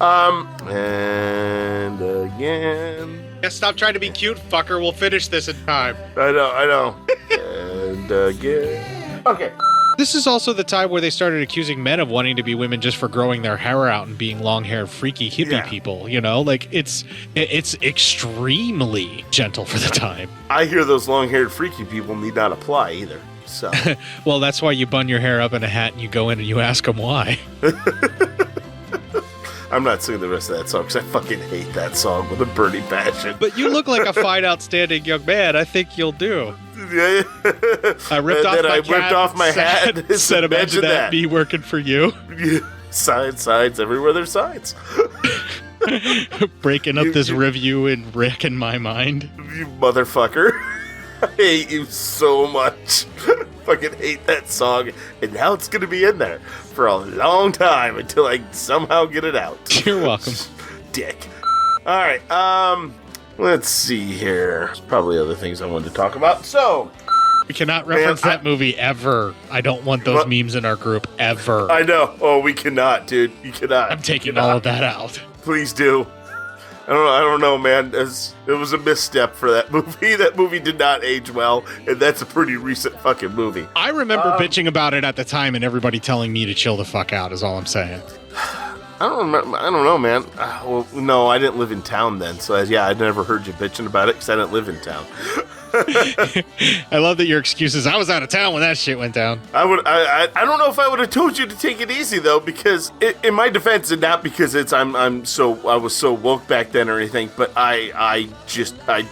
And again. Yeah, stop trying to be cute, fucker. We'll finish this in time. I know. And again. Okay. This is also the time where they started accusing men of wanting to be women just for growing their hair out and being long-haired, freaky hippie people. It's extremely gentle for the time. I hear those long-haired, freaky people need not apply either. So, well, that's why you bun your hair up in a hat and you go in and you ask them why. I'm not singing the rest of that song because I fucking hate that song with a burning passion. But you look like a fine, outstanding young man. I think you'll do. Yeah. I ripped off my hat. Said, imagine that me working for you. Signs everywhere there's signs. Breaking up this review and wrecking my mind. You motherfucker. I hate you so much. Fucking hate that song. And now it's going to be in there for a long time until I somehow get it out. You're welcome. Dick. All right. Let's see here. There's probably other things I wanted to talk about. So, we cannot reference that movie ever. I don't want those memes in our group ever. I know. Oh, we cannot, dude. You cannot. I'm taking all of that out. Please do. I don't know, man. It was a misstep for that movie. That movie did not age well, and that's a pretty recent fucking movie. I remember bitching about it at the time, and everybody telling me to chill the fuck out. Is all I'm saying. I don't know, man. Well, no, I didn't live in town then, so I never heard you bitching about it because I didn't live in town. I love that your excuse is I was out of town when that shit went down. I don't know if I would have told you to take it easy though, because in my defense, and not because I was so woke back then or anything, but I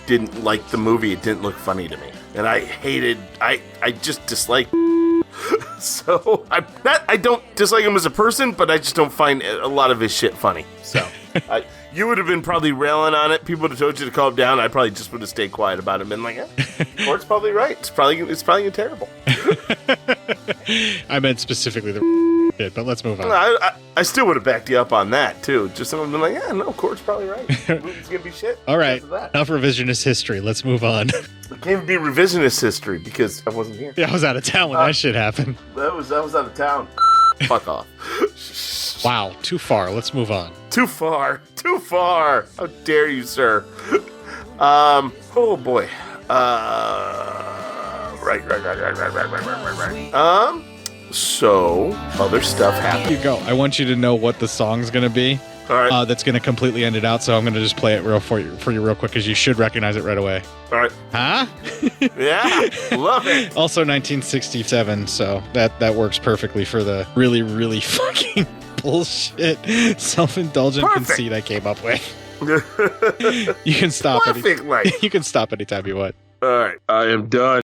didn't like the movie. It didn't look funny to me, and I just disliked. So I don't dislike him as a person, but I just don't find a lot of his shit funny. So you would have been probably railing on it. People would have told you to calm down. I probably just would have stayed quiet about it and been like, Cort's probably right. It's probably terrible. I meant specifically the shit, but let's move on. I still would have backed you up on that too. Just someone been like, yeah, no, Cort's probably right. The movie's gonna be shit. All right, enough revisionist history. Let's move on. It can't be revisionist history because I wasn't here. Yeah, I was out of town when that shit happened. I was out of town. Fuck off. Wow, too far. Let's move on. Too far. How dare you, sir? Oh boy. Right. So other stuff happened. Here you go. I want you to know what the song's gonna be. All right. That's gonna completely end it out. So I'm gonna just play it for you real quick because you should recognize it right away. All right. Huh? Yeah. Love it. Also 1967. So that works perfectly for the really, really fucking bullshit self-indulgent conceit I came up with. You can stop. Perfect, like. You can stop anytime you want. All right. I am done.